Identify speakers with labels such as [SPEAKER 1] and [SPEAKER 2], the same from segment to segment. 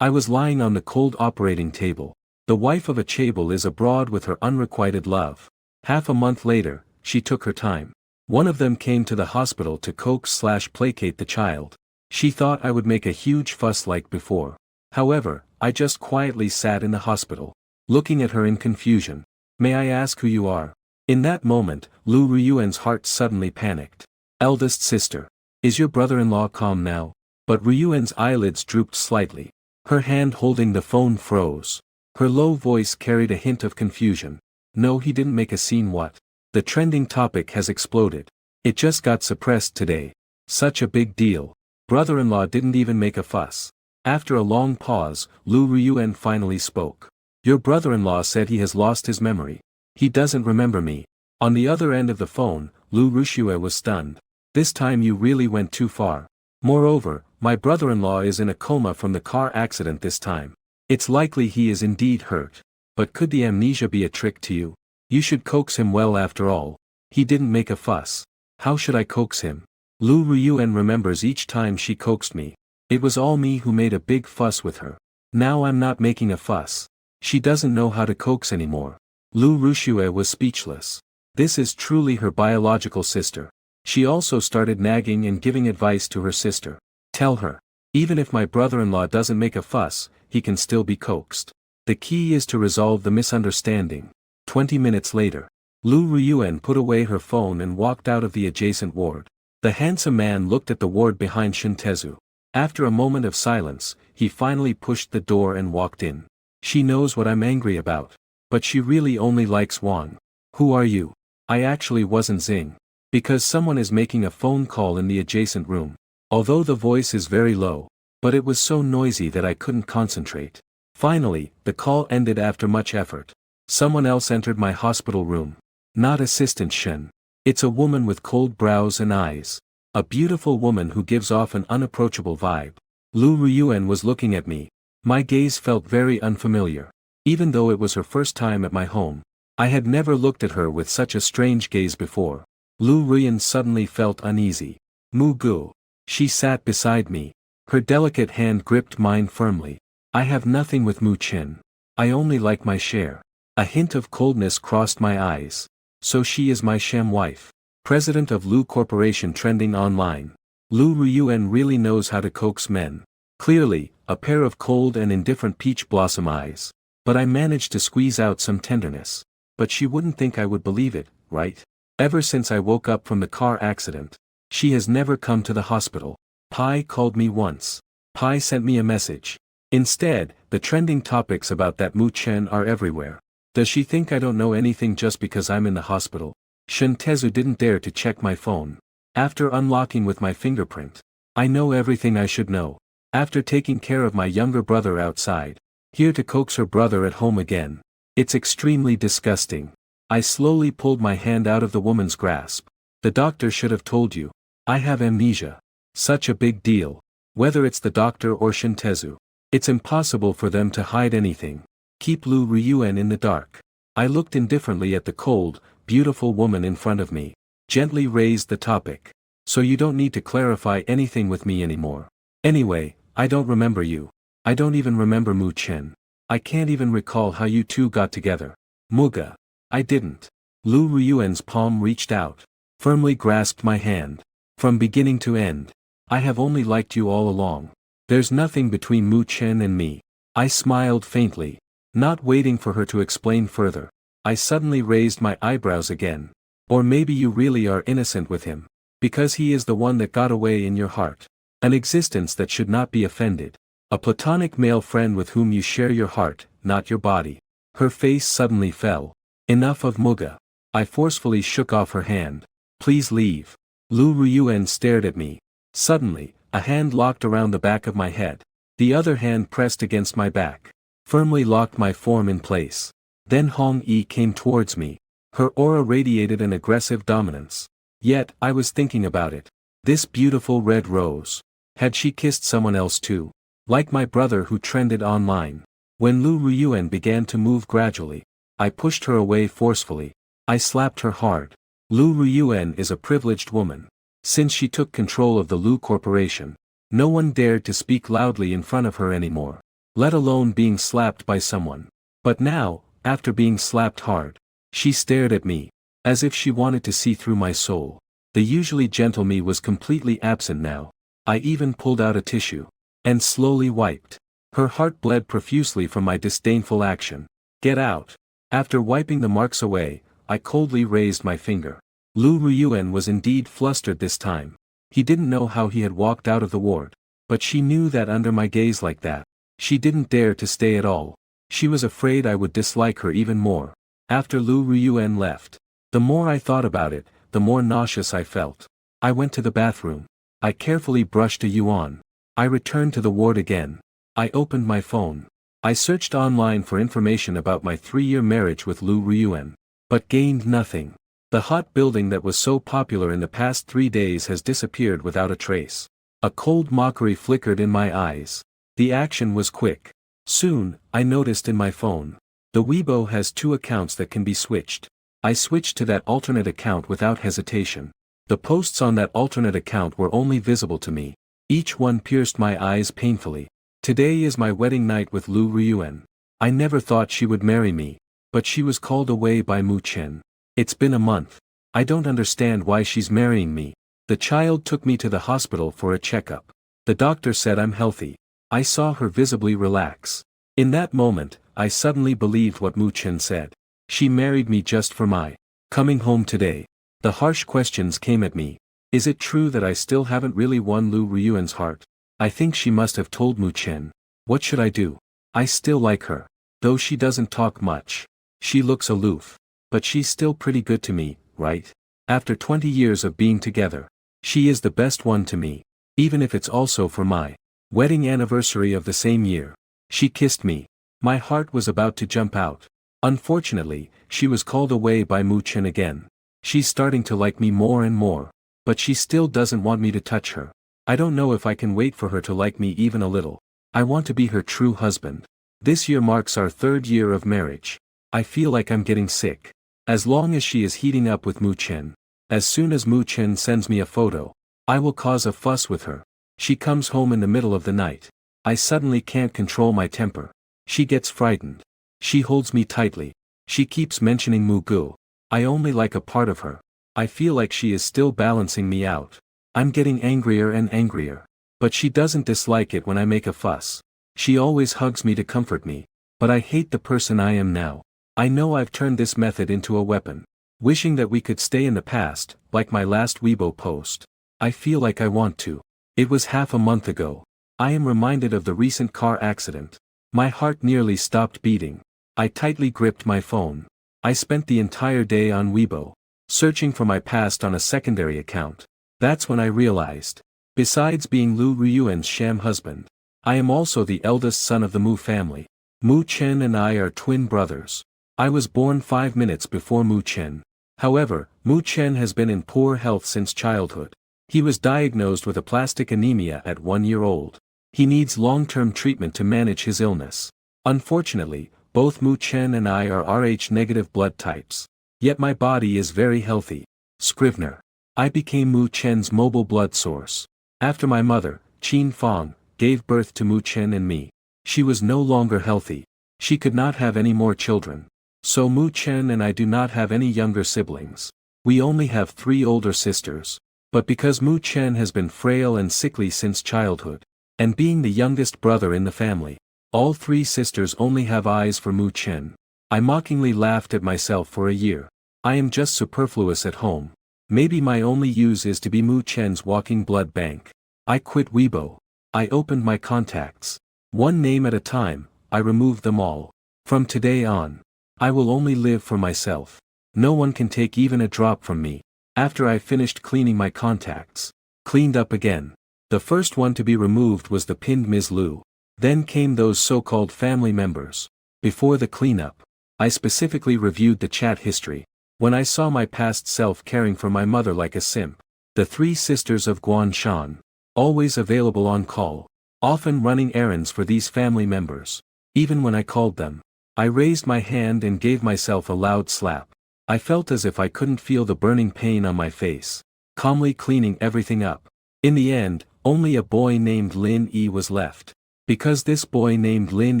[SPEAKER 1] I was lying on the cold operating table. The wife of a chaebol is abroad with her unrequited love. Half a month later, she took her time. One of them came to the hospital to coax/placate the child. She thought I would make a huge fuss like before. However, I just quietly sat in the hospital, looking at her in confusion. May I ask who you are? In that moment, Lu Ryuan's heart suddenly panicked. Eldest sister. Is your brother-in-law calm now? But Ryuan's eyelids drooped slightly. Her hand holding the phone froze. Her low voice carried a hint of confusion. No, he didn't make a scene. What? The trending topic has exploded. It just got suppressed today. Such a big deal. Brother-in-law didn't even make a fuss. After a long pause, Lu Ryuan finally spoke. Your brother-in-law said he has lost his memory. He doesn't remember me. On the other end of the phone, Lu Rushue was stunned. This time you really went too far. Moreover, my brother-in-law is in a coma from the car accident this time. It's likely he is indeed hurt. But could the amnesia be a trick to you? You should coax him well after all. He didn't make a fuss. How should I coax him? Lu Ryuan remembers each time she coaxed me. It was all me who made a big fuss with her. Now I'm not making a fuss. She doesn't know how to coax anymore. Lu Rushue was speechless. This is truly her biological sister. She also started nagging and giving advice to her sister. Tell her. Even if my brother-in-law doesn't make a fuss, he can still be coaxed. The key is to resolve the misunderstanding. 20 minutes later. Lu Ryuan put away her phone and walked out of the adjacent ward. The handsome man looked at the ward behind Shintezu. After a moment of silence, he finally pushed the door and walked in. She knows what I'm angry about. But she really only likes Wang. Who are you? I actually wasn't Xing. Because someone is making a phone call in the adjacent room. Although the voice is very low. But it was so noisy that I couldn't concentrate. Finally, the call ended after much effort. Someone else entered my hospital room. Not Assistant Shen. It's a woman with cold brows and eyes. A beautiful woman who gives off an unapproachable vibe. Lu Ryuan was looking at me. My gaze felt very unfamiliar. Even though it was her first time at my home. I had never looked at her with such a strange gaze before. Lu Ryuan suddenly felt uneasy. Mugu. She sat beside me. Her delicate hand gripped mine firmly. I have nothing with Mu Chin. I only like my share. A hint of coldness crossed my eyes. So she is my sham wife. President of Lu Corporation trending online. Lu Ryuan really knows how to coax men. Clearly, a pair of cold and indifferent peach blossom eyes. But I managed to squeeze out some tenderness. But she wouldn't think I would believe it, right? Ever since I woke up from the car accident. She has never come to the hospital. Pai called me once. Pai sent me a message. Instead, the trending topics about that Mu Chen are everywhere. Does she think I don't know anything just because I'm in the hospital? Shintezu didn't dare to check my phone. After unlocking with my fingerprint. I know everything I should know. After taking care of my younger brother outside. Here to coax her brother at home again. It's extremely disgusting. I slowly pulled my hand out of the woman's grasp. The doctor should have told you. I have amnesia. Such a big deal. Whether it's the doctor or Shintezu. It's impossible for them to hide anything. Keep Lu Ryuan in the dark. I looked indifferently at the cold, beautiful woman in front of me. Gently raised the topic. So you don't need to clarify anything with me anymore. Anyway, I don't remember you. I don't even remember Mu Chen. I can't even recall how you two got together. Muga. I didn't. Lu Ryuan's palm reached out. Firmly grasped my hand. From beginning to end. I have only liked you all along. There's nothing between Mu Chen and me. I smiled faintly. Not waiting for her to explain further. I suddenly raised my eyebrows again. Or maybe you really are innocent with him. Because he is the one that got away in your heart. An existence that should not be offended. A platonic male friend with whom you share your heart, not your body. Her face suddenly fell. Enough of Muga. I forcefully shook off her hand. Please leave. Lu Ryuan stared at me. Suddenly, a hand locked around the back of my head. The other hand pressed against my back. Firmly locked my form in place. Then Hong Yi came towards me. Her aura radiated an aggressive dominance. Yet, I was thinking about it. This beautiful red rose. Had she kissed someone else too? Like my brother who trended online. When Lu Ryuan began to move gradually, I pushed her away forcefully. I slapped her hard. Lu Ryuan is a privileged woman. Since she took control of the Lu Corporation, no one dared to speak loudly in front of her anymore. let alone being slapped by someone. But now, after being slapped hard, she stared at me, as if she wanted to see through my soul. The usually gentle me was completely absent now. I even pulled out a tissue, and slowly wiped. Her heart bled profusely from my disdainful action. Get out. After wiping the marks away, I coldly raised my finger. Lu Ruyuan was indeed flustered this time. He didn't know how he had walked out of the ward, but she knew that under my gaze like that, she didn't dare to stay at all. She was afraid I would dislike her even more. After Lu Ruyuan left, the more I thought about it, the more nauseous I felt. I went to the bathroom. I carefully brushed a yuan. I returned to the ward again. I opened my phone. I searched online for information about my 3-year marriage with Lu Ruyuan, but gained nothing. The hot building that was so popular in the past 3 days has disappeared without a trace. A cold mockery flickered in my eyes. The action was quick. Soon, I noticed in my phone. The Weibo has 2 accounts that can be switched. I switched to that alternate account without hesitation. The posts on that alternate account were only visible to me. Each one pierced my eyes painfully. Today is my wedding night with Lu Ruyuan. I never thought she would marry me, but she was called away by Mu Chen. It's been a month. I don't understand why she's marrying me. The child took me to the hospital for a checkup. The doctor said I'm healthy. I saw her visibly relax. In that moment, I suddenly believed what Mu Chen said. She married me just for my coming home today. The harsh questions came at me. Is it true that I still haven't really won Lu Ruyuan's heart? I think she must have told Mu Chen. What should I do? I still like her. Though she doesn't talk much. She looks aloof. But she's still pretty good to me, right? After 20 years of being together. She is the best one to me. Even if it's also for my wedding anniversary of the same year. She kissed me. My heart was about to jump out. Unfortunately, she was called away by Mu Chen again. She's starting to like me more and more. But she still doesn't want me to touch her. I don't know if I can wait for her to like me even a little. I want to be her true husband. This year marks our 3rd year of marriage. I feel like I'm getting sick. As long as she is heating up with Mu Chen. As soon as Mu Chen sends me a photo, I will cause a fuss with her. She comes home in the middle of the night. I suddenly can't control my temper. She gets frightened. She holds me tightly. She keeps mentioning Mu Gu. I only like a part of her. I feel like she is still balancing me out. I'm getting angrier and angrier. But she doesn't dislike it when I make a fuss. She always hugs me to comfort me. But I hate the person I am now. I know I've turned this method into a weapon. Wishing that we could stay in the past, like my last Weibo post. I feel like I want to. It was half a month ago. I am reminded of the recent car accident. My heart nearly stopped beating. I tightly gripped my phone. I spent the entire day on Weibo, searching for my past on a secondary account. That's when I realized. Besides being Lu Ruyuan's sham husband, I am also the eldest son of the Mu family. Mu Chen and I are twin brothers. I was born 5 minutes before Mu Chen. However, Mu Chen has been in poor health since childhood. He was diagnosed with aplastic anemia at 1 year old. He needs long-term treatment to manage his illness. Unfortunately, both Mu Chen and I are Rh-negative blood types. Yet my body is very healthy. Scrivener. I became Mu Chen's mobile blood source. After my mother, Qin Fong, gave birth to Mu Chen and me. She was no longer healthy. She could not have any more children. So Mu Chen and I do not have any younger siblings. We only have 3 older sisters. But because Mu Chen has been frail and sickly since childhood, and being the youngest brother in the family, all 3 sisters only have eyes for Mu Chen. I mockingly laughed at myself for a year. I am just superfluous at home. Maybe my only use is to be Mu Chen's walking blood bank. I quit Weibo. I opened my contacts. One name at a time, I removed them all. From today on, I will only live for myself. No one can take even a drop from me. After I finished cleaning my contacts, cleaned up again. The first one to be removed was the pinned Ms. Lu. Then came those so-called family members. Before the cleanup, I specifically reviewed the chat history. When I saw my past self caring for my mother like a simp. The 3 sisters of Guanshan. Always available on call. Often running errands for these family members. Even when I called them. I raised my hand and gave myself a loud slap. I felt as if I couldn't feel the burning pain on my face. Calmly cleaning everything up. In the end, only a boy named Lin Yi was left. Because this boy named Lin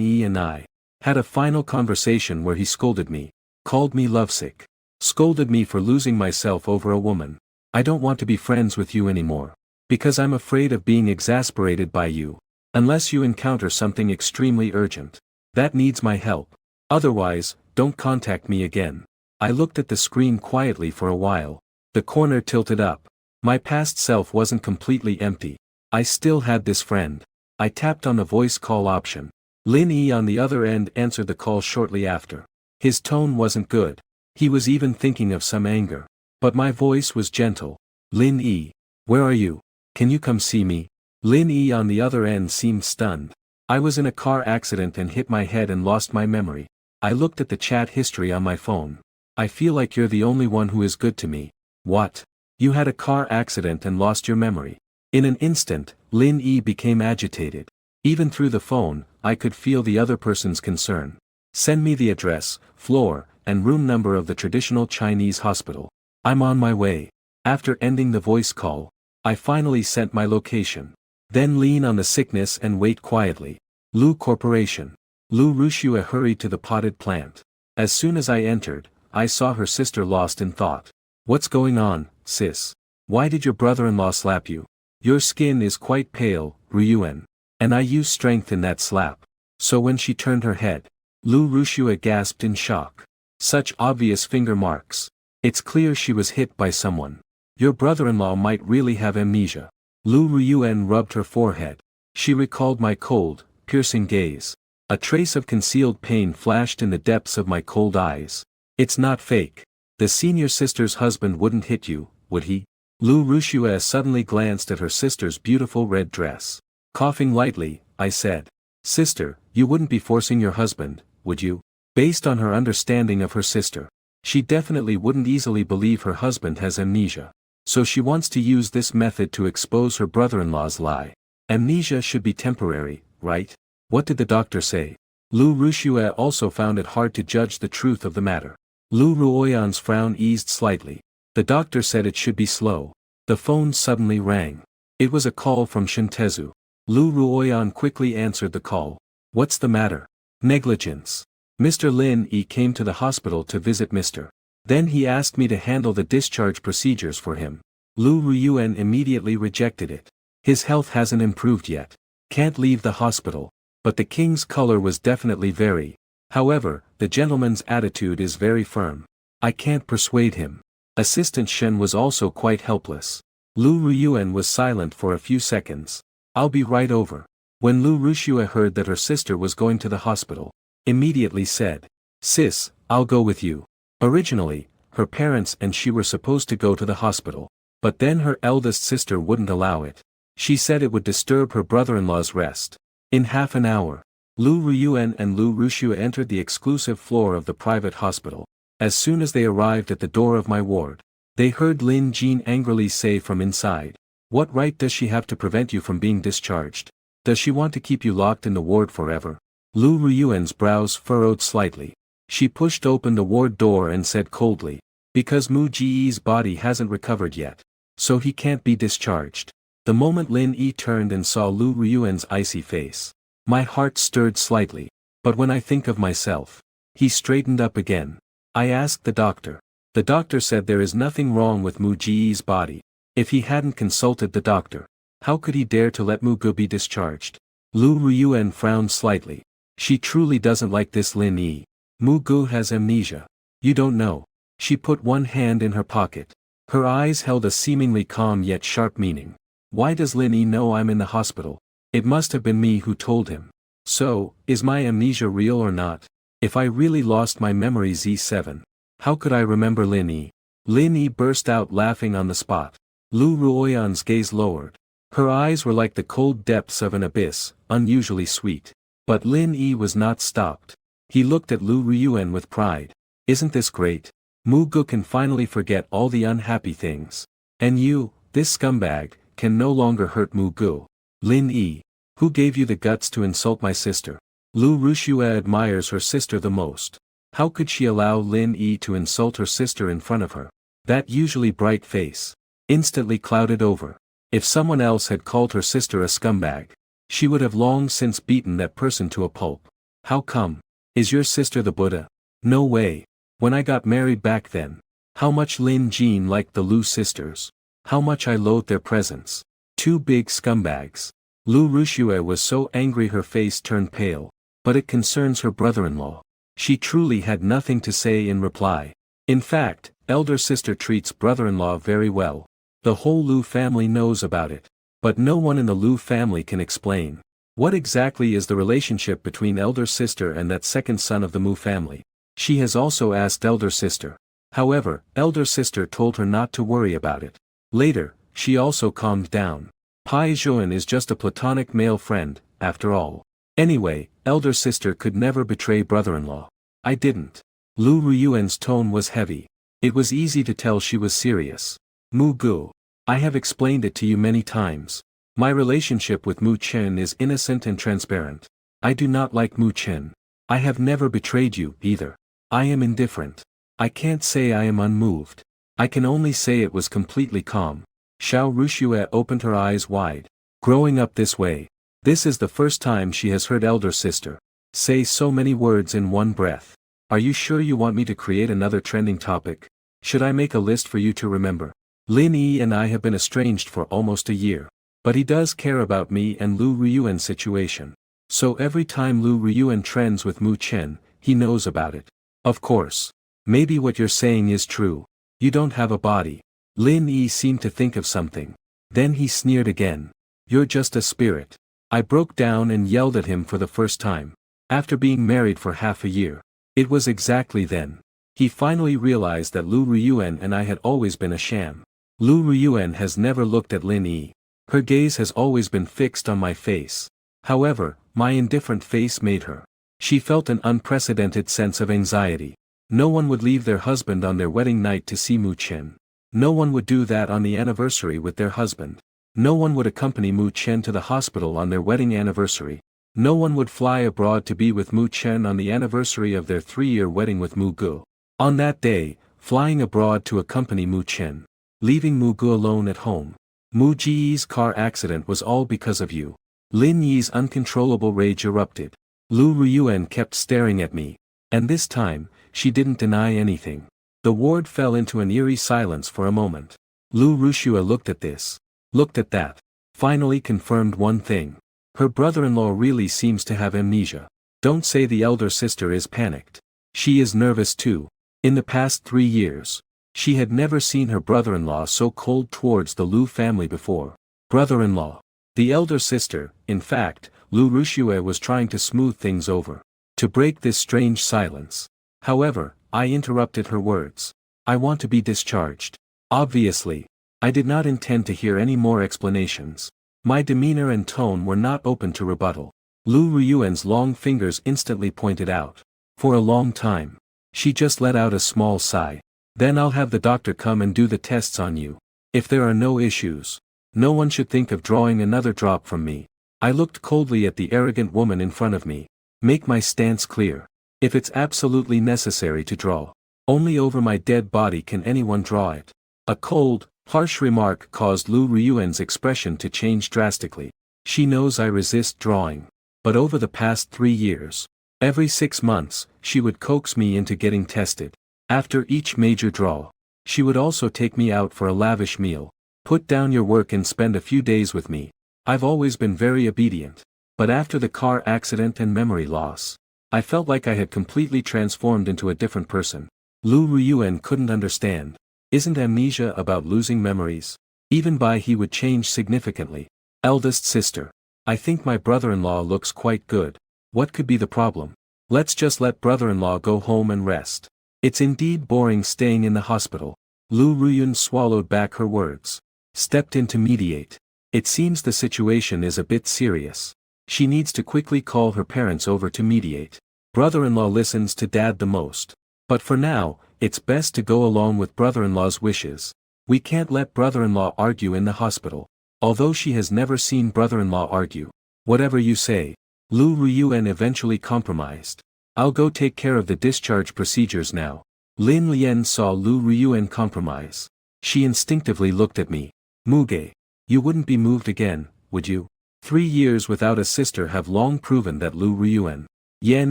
[SPEAKER 1] Yi and I had a final conversation where he scolded me, called me lovesick, scolded me for losing myself over a woman. I don't want to be friends with you anymore. Because I'm afraid of being exasperated by you. Unless you encounter something extremely urgent. That needs my help. Otherwise, don't contact me again. I looked at the screen quietly for a while. The corner tilted up. My past self wasn't completely empty. I still had this friend. I tapped on the voice call option. Lin Yi on the other end answered the call shortly after. His tone wasn't good. He was even thinking of some anger. But my voice was gentle. Lin Yi. Where are you? Can you come see me? Lin Yi on the other end seemed stunned. I was in a car accident and hit my head and lost my memory. I looked at the chat history on my phone. I feel like you're the only one who is good to me. What? You had a car accident and lost your memory. In an instant, Lin Yi became agitated. Even through the phone, I could feel the other person's concern. Send me the address, floor, and room number of the traditional Chinese hospital. I'm on my way. After ending the voice call, I finally sent my location. Then lean on the sickness and wait quietly. Lu Corporation. Lu Rushua hurried to the potted plant. As soon as I entered, I saw her sister lost in thought. What's going on, sis? Why did your brother-in-law slap you? Your skin is quite pale, Ryuan. And I used strength in that slap. So when she turned her head, Lu Rushua gasped in shock. Such obvious finger marks. It's clear she was hit by someone. Your brother-in-law might really have amnesia. Lu Ryuan rubbed her forehead. She recalled my cold, piercing gaze. A trace of concealed pain flashed in the depths of my cold eyes. It's not fake. The senior sister's husband wouldn't hit you, would he? Lu Rushua suddenly glanced at her sister's beautiful red dress. Coughing lightly, I said. Sister, you wouldn't be forcing your husband, would you? Based on her understanding of her sister, she definitely wouldn't easily believe her husband has amnesia. So she wants to use this method to expose her brother-in-law's lie. Amnesia should be temporary, right? What did the doctor say? Lu Rushua also found it hard to judge the truth of the matter. Lu Ruoyan's frown eased slightly. The doctor said it should be slow. The phone suddenly rang. It was a call from Shintezu. Lu Ruoyan quickly answered the call. What's the matter? Negligence. Mr. Lin Yi came to the hospital to visit Mr. Then he asked me to handle the discharge procedures for him. Lu Ryuan immediately rejected it. His health hasn't improved yet. Can't leave the hospital. But the king's color was definitely very. However, the gentleman's attitude is very firm. I can't persuade him. Assistant Shen was also quite helpless. Lu Ryuan was silent for a few seconds. I'll be right over. When Lu Rushua heard that her sister was going to the hospital, immediately said, Sis, I'll go with you. Originally, her parents and she were supposed to go to the hospital, but then her eldest sister wouldn't allow it. She said it would disturb her brother-in-law's rest. In half an hour, Lu Ryuan and Lu Rushua entered the exclusive floor of the private hospital. As soon as they arrived at the door of my ward, they heard Lin Jin angrily say from inside, What right does she have to prevent you from being discharged? Does she want to keep you locked in the ward forever? Lu Ryuan's brows furrowed slightly. She pushed open the ward door and said coldly, Because Mu Ji's body hasn't recovered yet. So he can't be discharged. The moment Lin Yi turned and saw Lu Ryuan's icy face, my heart stirred slightly. But when I think of myself, he straightened up again. I asked the doctor. The doctor said there is nothing wrong with Mu Ji's body. If he hadn't consulted the doctor, how could he dare to let Mu Gu be discharged? Lu Ryuan frowned slightly. She truly doesn't like this Lin Yi. Mu Gu has amnesia. You don't know. She put one hand in her pocket. Her eyes held a seemingly calm yet sharp meaning. Why does Lin Yi know I'm in the hospital? It must have been me who told him. So, is my amnesia real or not? If I really lost my memory Z7, how could I remember Lin Yi? Lin Yi burst out laughing on the spot. Lu Ruoyan's gaze lowered. Her eyes were like the cold depths of an abyss, unusually sweet. But Lin Yi was not stopped. He looked at Lu Ryuan with pride. Isn't this great? Mu Gu can finally forget all the unhappy things. And you, this scumbag, can no longer hurt Mu Gu. Lin Yi, who gave you the guts to insult my sister? Lu Rushua admires her sister the most. How could she allow Lin Yi to insult her sister in front of her? That usually bright face instantly clouded over. If someone else had called her sister a scumbag, She would have long since beaten that person to a pulp. How come? Is your sister the Buddha? No way. When I got married back then. How much Lin Jean liked the Lu sisters. How much I loathed their presence. Two big scumbags. Lu Rushue was so angry her face turned pale. But it concerns her brother-in-law. She truly had nothing to say in reply. In fact, elder sister treats brother-in-law very well. The whole Lu family knows about it. But no one in the Lu family can explain. What exactly is the relationship between elder sister and that second son of the Mu family? She has also asked elder sister. However, elder sister told her not to worry about it. Later, she also calmed down. Pai Zhuan is just a platonic male friend, after all. Anyway, elder sister could never betray brother-in-law. I didn't. Lu Ruyuan's tone was heavy. It was easy to tell she was serious. Mu Gu. I have explained it to you many times. My relationship with Mu Chen is innocent and transparent. I do not like Mu Chen. I have never betrayed you, either. I am indifferent. I can't say I am unmoved. I can only say it was completely calm. Xiao Rushue opened her eyes wide. Growing up this way. This is the first time she has heard elder sister say so many words in one breath. Are you sure you want me to create another trending topic? Should I make a list for you to remember? Lin Yi and I have been estranged for almost a year. But he does care about me and Lu Ruyuan's situation. So every time Lu Ruyuan trends with Mu Chen, he knows about it. Of course. Maybe what you're saying is true. You don't have a body. Lin Yi seemed to think of something. Then he sneered again. You're just a spirit. I broke down and yelled at him for the first time. After being married for half a year. It was exactly then. He finally realized that Lu Ruyuan and I had always been a sham. Lu Ruyuan has never looked at Lin Yi. Her gaze has always been fixed on my face. However, my indifferent face made her. She felt an unprecedented sense of anxiety. No one would leave their husband on their wedding night to see Mu Chen. No one would do that on the anniversary with their husband. No one would accompany Mu Chen to the hospital on their wedding anniversary. No one would fly abroad to be with Mu Chen on the anniversary of their 3-year wedding with Mu Gu. On that day, flying abroad to accompany Mu Chen. Leaving Mu Gu alone at home. Mu Ji's car accident was all because of you. Lin Yi's uncontrollable rage erupted. Lu Ruyuan kept staring at me. And this time, she didn't deny anything. The ward fell into an eerie silence for a moment. Lu Rushua looked at this. Looked at that. Finally confirmed one thing. Her brother-in-law really seems to have amnesia. Don't say the elder sister is panicked. She is nervous too. In the past 3 years. She had never seen her brother-in-law so cold towards the Lu family before. Brother-in-law. The elder sister, in fact, Lu Rushue was trying to smooth things over. To break this strange silence. However, I interrupted her words. I want to be discharged. Obviously. I did not intend to hear any more explanations. My demeanor and tone were not open to rebuttal. Lu Ruyuan's long fingers instantly pointed out. For a long time. She just let out a small sigh. Then I'll have the doctor come and do the tests on you. If there are no issues. No one should think of drawing another drop from me. I looked coldly at the arrogant woman in front of me. Make my stance clear. If it's absolutely necessary to draw. Only over my dead body can anyone draw it. A cold, harsh remark caused Lu Ruyuan's expression to change drastically. She knows I resist drawing. But over the past 3 years. Every 6 months, she would coax me into getting tested. After each major draw. She would also take me out for a lavish meal. Put down your work and spend a few days with me. I've always been very obedient. But after the car accident and memory loss. I felt like I had completely transformed into a different person. Lu Ruyuan couldn't understand. Isn't amnesia about losing memories? Even by he would change significantly. Eldest sister. I think my brother-in-law looks quite good. What could be the problem? Let's just let brother-in-law go home and rest. It's indeed boring staying in the hospital. Lu Ruyun swallowed back her words. Stepped in to mediate. It seems the situation is a bit serious. She needs to quickly call her parents over to mediate. Brother-in-law listens to dad the most. But for now, it's best to go along with brother-in-law's wishes. We can't let brother-in-law argue in the hospital. Although she has never seen brother-in-law argue. Whatever you say. Lu Ruyuan eventually compromised. I'll go take care of the discharge procedures now. Lin Lian saw Lu Ruyuan compromise. She instinctively looked at me. Muge. You wouldn't be moved again, would you? 3 years without a sister have long proven that Lu Ryuan Yen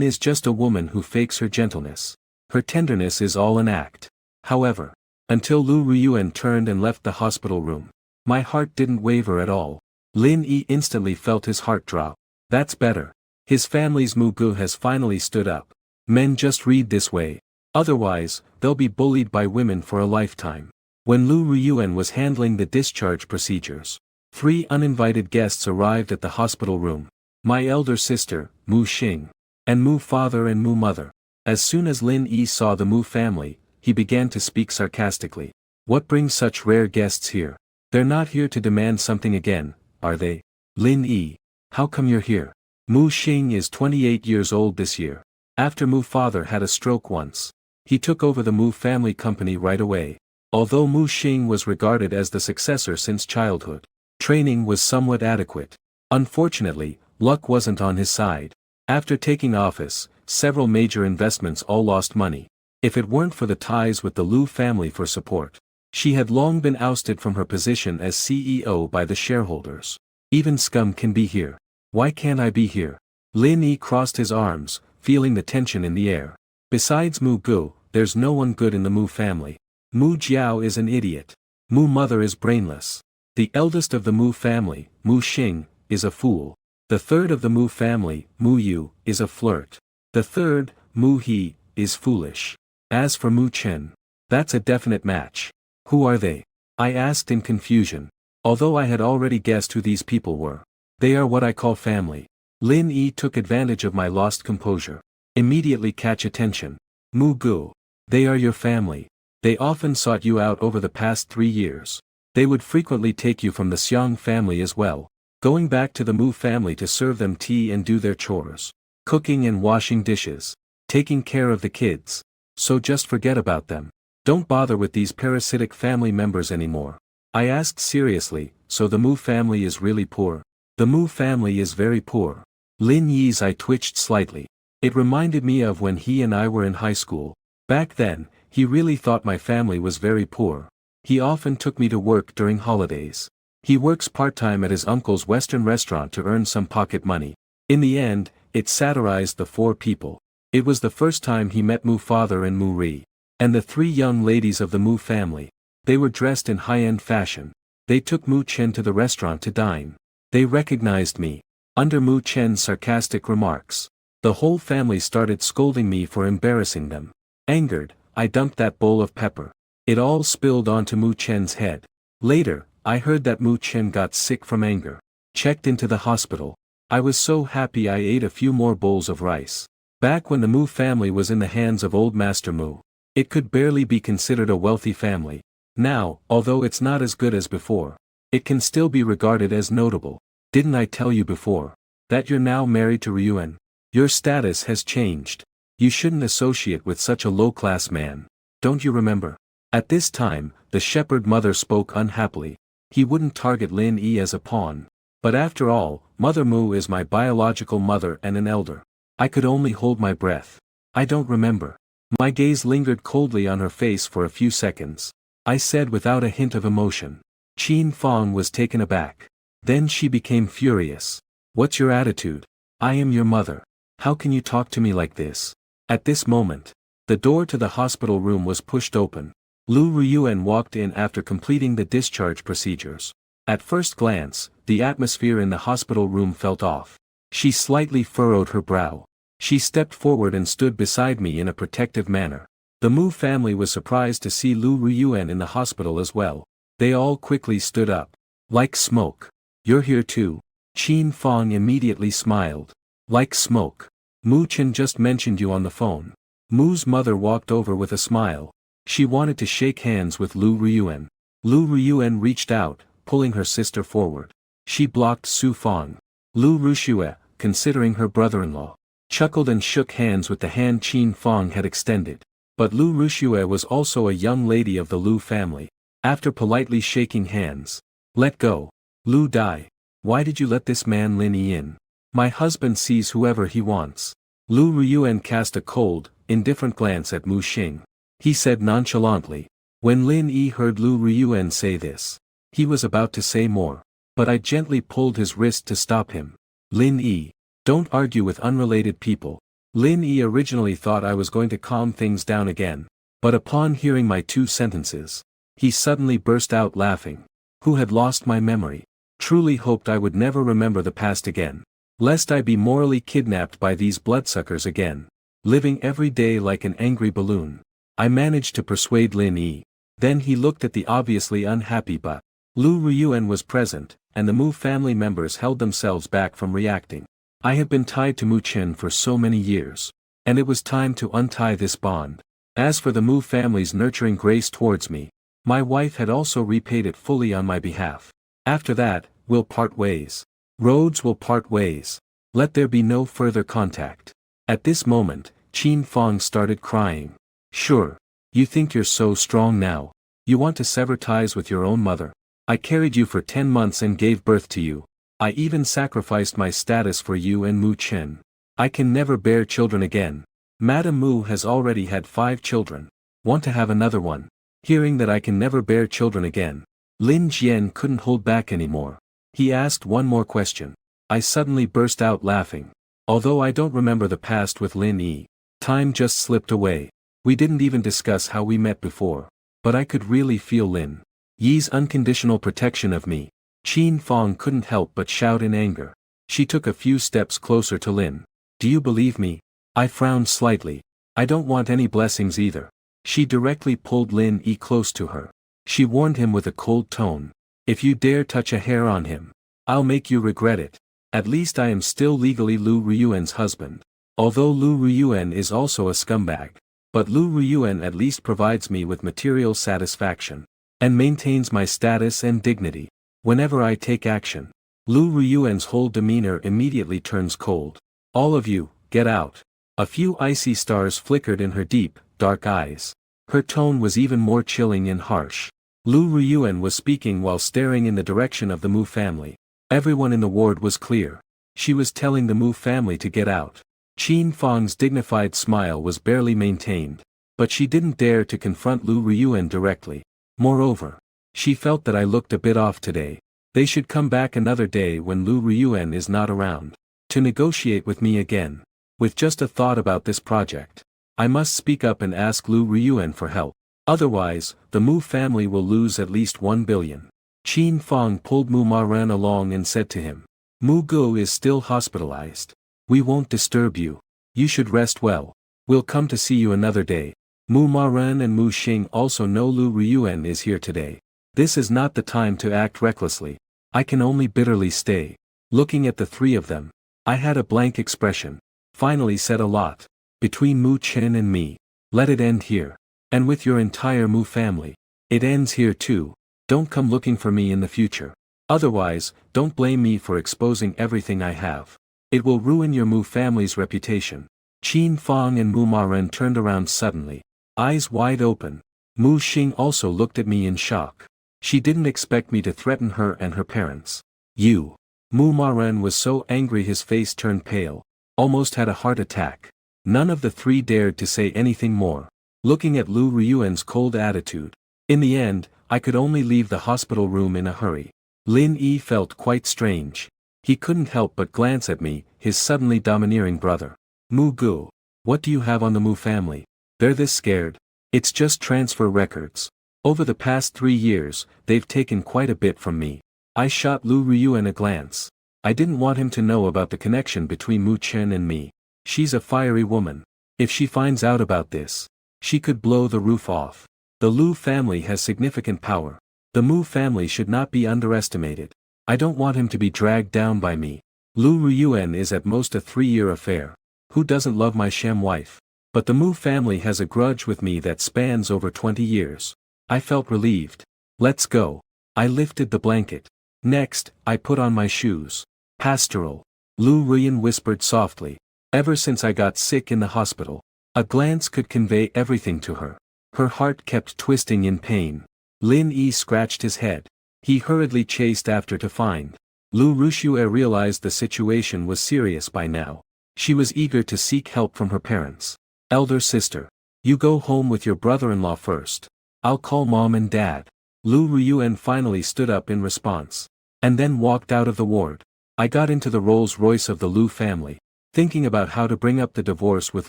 [SPEAKER 1] is just a woman who fakes her gentleness. Her tenderness is all an act. However, until Lu Ryuan turned and left the hospital room, my heart didn't waver at all. Lin Yi instantly felt his heart drop. That's better. His family's Mugu has finally stood up. Men just read this way. Otherwise, they'll be bullied by women for a lifetime. When Lu Ryuan was handling the discharge procedures, 3 uninvited guests arrived at the hospital room. My elder sister, Mu Xing, and Mu father and Mu mother. As soon as Lin Yi saw the Mu family, he began to speak sarcastically. What brings such rare guests here? They're not here to demand something again, are they? Lin Yi, how come you're here? Mu Xing is 28 years old this year. After Mu father had a stroke once, he took over the Mu family company right away. Although Mu Xing was regarded as the successor since childhood, training was somewhat adequate. Unfortunately, luck wasn't on his side. After taking office, several major investments all lost money. If it weren't for the ties with the Lu family for support, she had long been ousted from her position as CEO by the shareholders. Even scum can be here. Why can't I be here? Lin Yi crossed his arms, feeling the tension in the air. Besides Mu Gu, there's no one good in the Mu family. Mu Jiao is an idiot. Mu mother is brainless. The eldest of the Mu family, Mu Xing, is a fool. The third of the Mu family, Mu Yu, is a flirt. The third, Mu He, is foolish. As for Mu Chen, that's a definite match. Who are they? I asked in confusion. Although I had already guessed who these people were. They are what I call family. Lin Yi took advantage of my lost composure. Immediately catch attention. Mu Gu. They are your family. They often sought you out over the past 3 years. They would frequently take you from the Xiang family as well, going back to the Mu family to serve them tea and do their chores. Cooking and washing dishes. Taking care of the kids. So just forget about them. Don't bother with these parasitic family members anymore. I asked seriously, so the Mu family is really poor? The Mu family is very poor. Lin Yi's eye twitched slightly. It reminded me of when he and I were in high school. Back then, he really thought my family was very poor. He often took me to work during holidays. He works part-time at his uncle's Western restaurant to earn some pocket money. In the end, it satirized the 4 people. It was the first time he met Mu father and Mu Ri, and the 3 young ladies of the Mu family. They were dressed in high-end fashion. They took Mu Chen to the restaurant to dine. They recognized me. Under Mu Chen's sarcastic remarks, the whole family started scolding me for embarrassing them. Angered, I dumped that bowl of pepper. It all spilled onto Mu Chen's head. Later, I heard that Mu Chen got sick from anger. Checked into the hospital. I was so happy I ate a few more bowls of rice. Back when the Mu family was in the hands of old Master Mu, it could barely be considered a wealthy family. Now, although it's not as good as before, it can still be regarded as notable. Didn't I tell you before that you're now married to Ryuan? Your status has changed. You shouldn't associate with such a low-class man. Don't you remember? At this time, the shepherd mother spoke unhappily. He wouldn't target Lin Yi as a pawn. But after all, Mother Mu is my biological mother and an elder. I could only hold my breath. I don't remember. My gaze lingered coldly on her face for a few seconds. I said without a hint of emotion. Qin Fong was taken aback. Then she became furious. What's your attitude? I am your mother. How can you talk to me like this? At this moment, the door to the hospital room was pushed open. Lu Ryuan walked in after completing the discharge procedures. At first glance, the atmosphere in the hospital room felt off. She slightly furrowed her brow. She stepped forward and stood beside me in a protective manner. The Mu family was surprised to see Lu Ryuan in the hospital as well. They all quickly stood up. Like smoke. You're here too. Qin Fong immediately smiled. Like smoke. Mu Chen just mentioned you on the phone. Mu's mother walked over with a smile. She wanted to shake hands with Lu Ryuan. Lu Ryuan reached out, pulling her sister forward. She blocked Su Fong. Lu Rushue, considering her brother-in-law, chuckled and shook hands with the hand Qin Fong had extended. But Lu Rushue was also a young lady of the Lu family. After politely shaking hands, let go. Lu Dai. Why did you let this man Lin Yi in? My husband sees whoever he wants. Lu Ryuan cast a cold, indifferent glance at Mu Xing. He said nonchalantly. When Lin Yi heard Lu Ryuan say this, he was about to say more. but I gently pulled his wrist to stop him. Lin Yi. Don't argue with unrelated people. Lin Yi originally thought I was going to calm things down again, but upon hearing my 2 sentences, he suddenly burst out laughing. Who had lost my memory? Truly hoped I would never remember the past again. Lest I be morally kidnapped by these bloodsuckers again. Living every day like an angry balloon. I managed to persuade Lin Yi. Then he looked at the obviously unhappy but. Lu Ryuan was present, and the Mu family members held themselves back from reacting. I had been tied to Mu Chen for so many years. And it was time to untie this bond. As for the Mu family's nurturing grace towards me, my wife had also repaid it fully on my behalf. After that, we'll part ways. Roads will part ways. Let there be no further contact. At this moment, Qin Fong started crying. Sure. You think you're so strong now. You want to sever ties with your own mother. I carried you for 10 months and gave birth to you. I even sacrificed my status for you and Mu Chen. I can never bear children again. Madame Mu has already had 5 children. Want to have another one. Hearing that I can never bear children again, Lin Jian couldn't hold back anymore. He asked one more question. I suddenly burst out laughing. Although I don't remember the past with Lin Yi, time just slipped away. We didn't even discuss how we met before. But I could really feel Lin Yi's unconditional protection of me. Qin Fong couldn't help but shout in anger. She took a few steps closer to Lin. Do you believe me? I frowned slightly. I don't want any blessings either. She directly pulled Lin Yi close to her. She warned him with a cold tone. If you dare touch a hair on him, I'll make you regret it. At least I am still legally Lu Ryuan's husband. Although Lu Ryuan is also a scumbag. But Lu Ryuan at least provides me with material satisfaction. And maintains my status and dignity. Whenever I take action, Lu Ryuan's whole demeanor immediately turns cold. All of you, get out. A few icy stars flickered in her deep, dark eyes. Her tone was even more chilling and harsh. Lu Ryuan was speaking while staring in the direction of the Mu family. Everyone in the ward was clear. She was telling the Mu family to get out. Qin Fong's dignified smile was barely maintained. But she didn't dare to confront Lu Ryuan directly. Moreover, she felt that I looked a bit off today. They should come back another day when Lu Ryuan is not around. To negotiate with me again. With just a thought about this project. I must speak up and ask Lu Ryuan for help. Otherwise, the Mu family will lose at least 1 billion. Qin Fong pulled Mu Maran along and said to him. Mu Go is still hospitalized. We won't disturb you. You should rest well. We'll come to see you another day. Mu Maran and Mu Xing also know Lu Ryuan is here today. This is not the time to act recklessly. I can only bitterly stay. Looking at the 3 of them, I had a blank expression. Finally said a lot. Between Mu Chen and me. Let it end here. And with your entire Mu family. It ends here too. Don't come looking for me in the future. Otherwise, don't blame me for exposing everything I have. It will ruin your Mu family's reputation. Qin Fong and Mu Maran turned around suddenly. Eyes wide open. Mu Xing also looked at me in shock. She didn't expect me to threaten her and her parents. You. Mu Maran was so angry his face turned pale. Almost had a heart attack. None of the 3 dared to say anything more. Looking at Lu Ryuan's cold attitude. In the end, I could only leave the hospital room in a hurry. Lin Yi felt quite strange. He couldn't help but glance at me, his suddenly domineering brother. Mu Gu. What do you have on the Mu family? They're this scared. It's just transfer records. Over the past 3 years, they've taken quite a bit from me. I shot Lu Ryuan a glance. I didn't want him to know about the connection between Mu Chen and me. She's a fiery woman. If she finds out about this, she could blow the roof off. The Lu family has significant power. The Mu family should not be underestimated. I don't want him to be dragged down by me. Lu Ryuan is at most a 3-year affair. Who doesn't love my sham wife? But the Mu family has a grudge with me that spans over 20 years. I felt relieved. Let's go. I lifted the blanket. Next, I put on my shoes. Pastoral. Lu Ryuan whispered softly. Ever since I got sick in the hospital, a glance could convey everything to her. Her heart kept twisting in pain. Lin Yi scratched his head. He hurriedly chased after to find. Lu Rushue realized the situation was serious by now. She was eager to seek help from her parents. Elder sister. You go home with your brother-in-law first. I'll call mom and dad. Lu Ryuan finally stood up in response. and then walked out of the ward. I got into the Rolls-Royce of the Liu family, thinking about how to bring up the divorce with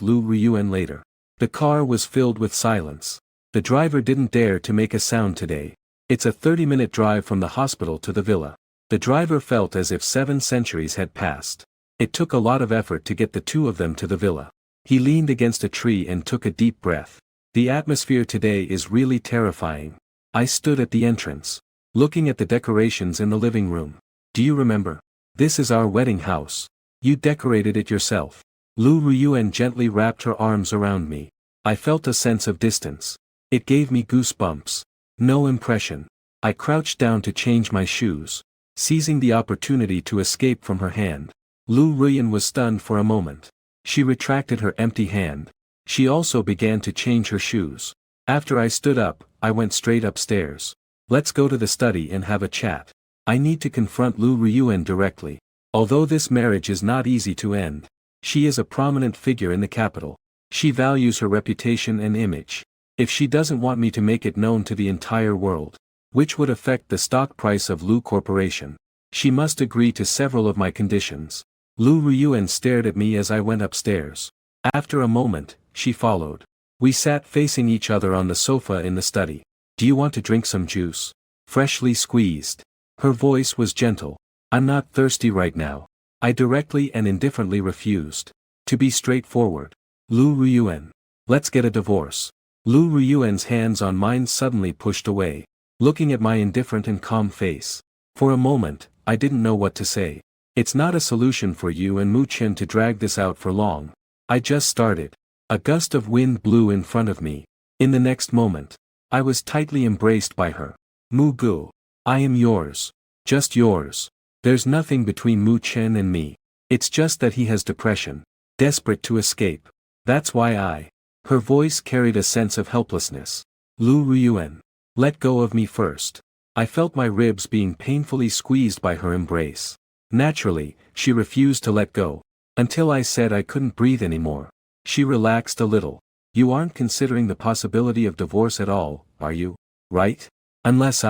[SPEAKER 1] Liu Ryuan later. The car was filled with silence. The driver didn't dare to make a sound today. It's a 30-minute drive from the hospital to the villa. The driver felt as if 7 centuries had passed. It took a lot of effort to get the two of them to the villa. He leaned against a tree and took a deep breath. The atmosphere today is really terrifying. I stood at the entrance, looking at the decorations in the living room. Do you remember? This is our wedding house. You decorated it yourself. Liu Ryuan gently wrapped her arms around me. I felt a sense of distance. It gave me goosebumps. No impression. I crouched down to change my shoes, seizing the opportunity to escape from her hand. Liu Ryuan was stunned for a moment. She retracted her empty hand. She also began to change her shoes. After I stood up, I went straight upstairs. Let's go to the study and have a chat. I need to confront Liu Ryuan directly. Although this marriage is not easy to end, she is a prominent figure in the capital. She values her reputation and image. If she doesn't want me to make it known to the entire world, which would affect the stock price of Liu Corporation, she must agree to several of my conditions. Liu Ryuan stared at me as I went upstairs. After a moment, she followed. We sat facing each other on the sofa in the study. Do you want to drink some juice? Freshly squeezed. Her voice was gentle. I'm not thirsty right now. I directly and indifferently refused. To be straightforward. Liu Ryuan. Let's get a divorce. Liu Ryuan's hands on mine suddenly pushed away, looking at my indifferent and calm face. For a moment, I didn't know what to say. It's not a solution for you and Mu Chen to drag this out for long. I just started. A gust of wind blew in front of me. In the next moment, I was tightly embraced by her. Mu Gu. I am yours. Just yours. There's nothing between Mu Chen and me. It's just that he has depression. Desperate to escape. That's why Her voice carried a sense of helplessness. Liu Ryuan. Let go of me first. I felt my ribs being painfully squeezed by her embrace. Naturally, she refused to let go. Until I said I couldn't breathe anymore. She relaxed a little. You aren't considering the possibility of divorce at all, are you? Right? Unless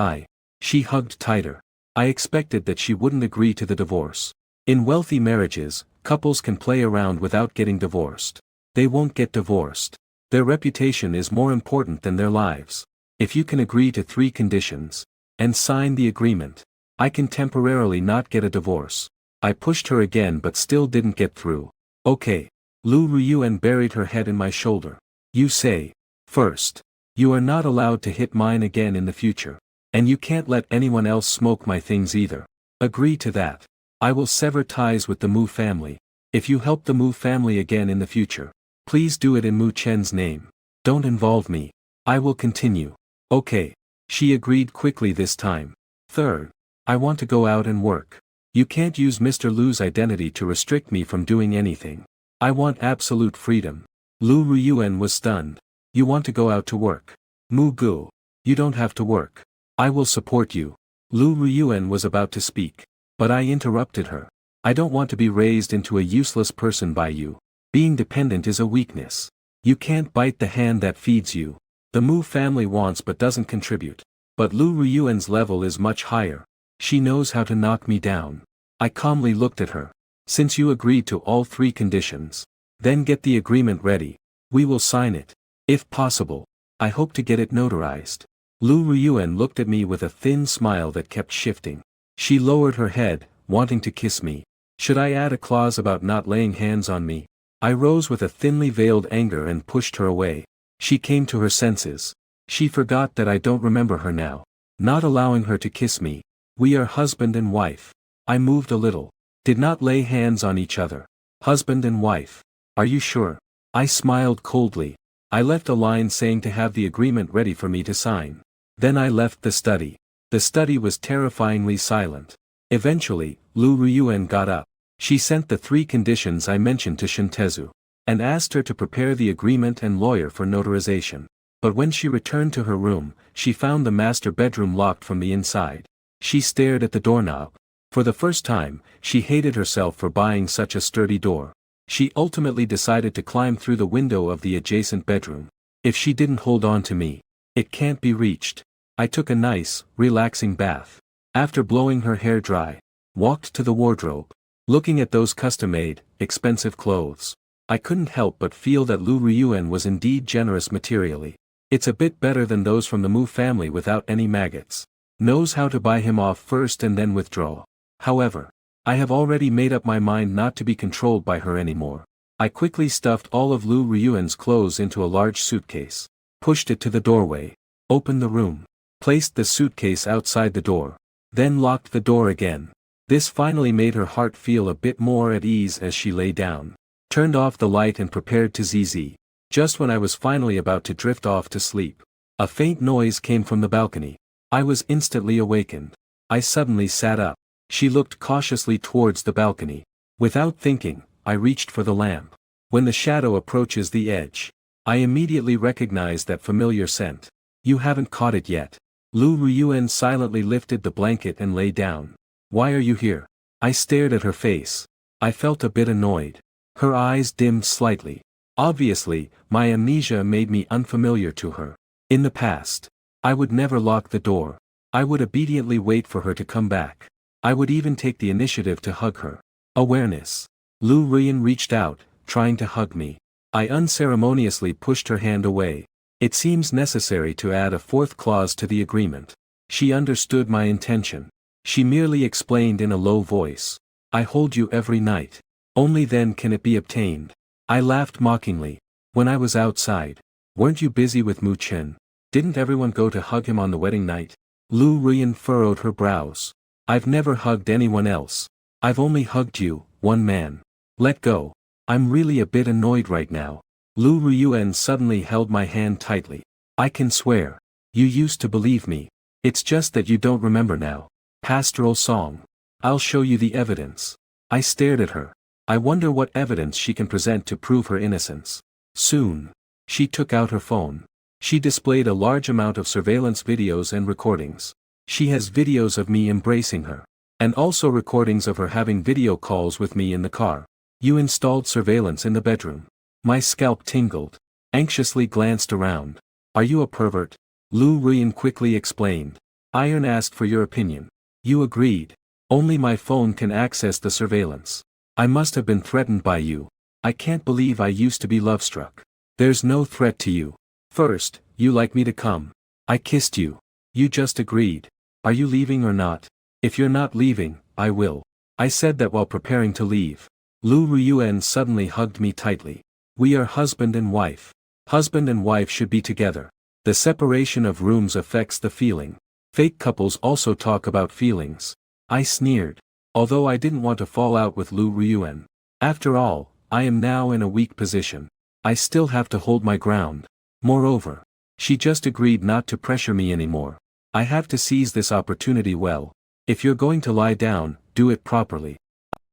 [SPEAKER 1] She hugged tighter. I expected that she wouldn't agree to the divorce. In wealthy marriages, couples can play around without getting divorced. They won't get divorced. Their reputation is more important than their lives. If you can agree to 3 conditions, and sign the agreement, I can temporarily not get a divorce. I pushed her again but still didn't get through. Okay. Liu Ryuan buried her head in my shoulder. You say, first, you are not allowed to hit mine again in the future. And you can't let anyone else smoke my things either. Agree to that. I will sever ties with the Mu family. If you help the Mu family again in the future, please do it in Mu Chen's name. Don't involve me. I will continue. Okay. She agreed quickly this time. Third, I want to go out and work. You can't use Mr. Liu's identity to restrict me from doing anything. I want absolute freedom. Liu Ryuan was stunned. You want to go out to work. Mu Gu. You don't have to work. I will support you. Liu Ryuan was about to speak. But I interrupted her. I don't want to be raised into a useless person by you. Being dependent is a weakness. You can't bite the hand that feeds you. The Mu family wants but doesn't contribute. But Liu Ryuan's level is much higher. She knows how to knock me down. I calmly looked at her. Since you agreed to all 3 conditions, then get the agreement ready. We will sign it. If possible, I hope to get it notarized. Liu Ryuan looked at me with a thin smile that kept shifting. She lowered her head, wanting to kiss me. Should I add a clause about not laying hands on me? I rose with a thinly veiled anger and pushed her away. She came to her senses. She forgot that I don't remember her now. Not allowing her to kiss me. We are husband and wife. I moved a little. Did not lay hands on each other. Husband and wife. Are you sure? I smiled coldly. I left a line saying to have the agreement ready for me to sign. Then I left the study. The study was terrifyingly silent. Eventually, Liu Ryuan got up. She sent the 3 conditions I mentioned to Shintezu, and asked her to prepare the agreement and lawyer for notarization. But when she returned to her room, she found the master bedroom locked from the inside. She stared at the doorknob. For the first time, she hated herself for buying such a sturdy door. She ultimately decided to climb through the window of the adjacent bedroom. If she didn't hold on to me, it can't be reached. I took a nice, relaxing bath. After blowing her hair dry, walked to the wardrobe. Looking at those custom-made, expensive clothes, I couldn't help but feel that Lu Ryuan was indeed generous materially. It's a bit better than those from the Mu family without any maggots. Knows how to buy him off first and then withdraw. However, I have already made up my mind not to be controlled by her anymore. I quickly stuffed all of Lu Ryuan's clothes into a large suitcase, pushed it to the doorway, opened the room, placed the suitcase outside the door, then locked the door again. This finally made her heart feel a bit more at ease as she lay down, turned off the light and prepared to ZZ. Just when I was finally about to drift off to sleep, a faint noise came from the balcony. I was instantly awakened. I suddenly sat up. She looked cautiously towards the balcony. Without thinking, I reached for the lamp. When the shadow approaches the edge, I immediately recognize that familiar scent. You haven't caught it yet. Lu Ryuan silently lifted the blanket and lay down. Why are you here? I stared at her face. I felt a bit annoyed. Her eyes dimmed slightly. Obviously, my amnesia made me unfamiliar to her. In the past, I would never lock the door. I would obediently wait for her to come back. I would even take the initiative to hug her. Awareness. Lu Ryuan reached out, trying to hug me. I unceremoniously pushed her hand away. It seems necessary to add a fourth clause to the agreement. She understood my intention. She merely explained in a low voice. I hold you every night. Only then can it be obtained. I laughed mockingly. When I was outside, weren't you busy with Mu Chen? Didn't everyone go to hug him on the wedding night? Lu Ryuan furrowed her brows. I've never hugged anyone else. I've only hugged you, one man. Let go. I'm really a bit annoyed right now. Lu Ryuan suddenly held my hand tightly. I can swear. You used to believe me. It's just that you don't remember now. Pastoral song. I'll show you the evidence. I stared at her. I wonder what evidence she can present to prove her innocence. Soon. She took out her phone. She displayed a large amount of surveillance videos and recordings. She has videos of me embracing her. And also recordings of her having video calls with me in the car. You installed surveillance in the bedroom. My scalp tingled. Anxiously glanced around. Are you a pervert? Lu Ryuan quickly explained. Iron asked for your opinion. You agreed. Only my phone can access the surveillance. I must have been threatened by you. I can't believe I used to be love-struck. There's no threat to you. First, you like me to come. I kissed you. You just agreed. Are you leaving or not? If you're not leaving, I will. I said that while preparing to leave. Lu Ryuan suddenly hugged me tightly. We are husband and wife. Husband and wife should be together. The separation of rooms affects the feeling. Fake couples also talk about feelings. I sneered. Although I didn't want to fall out with Lu Ryuan. After all, I am now in a weak position. I still have to hold my ground. Moreover, she just agreed not to pressure me anymore. I have to seize this opportunity well. If you're going to lie down, do it properly.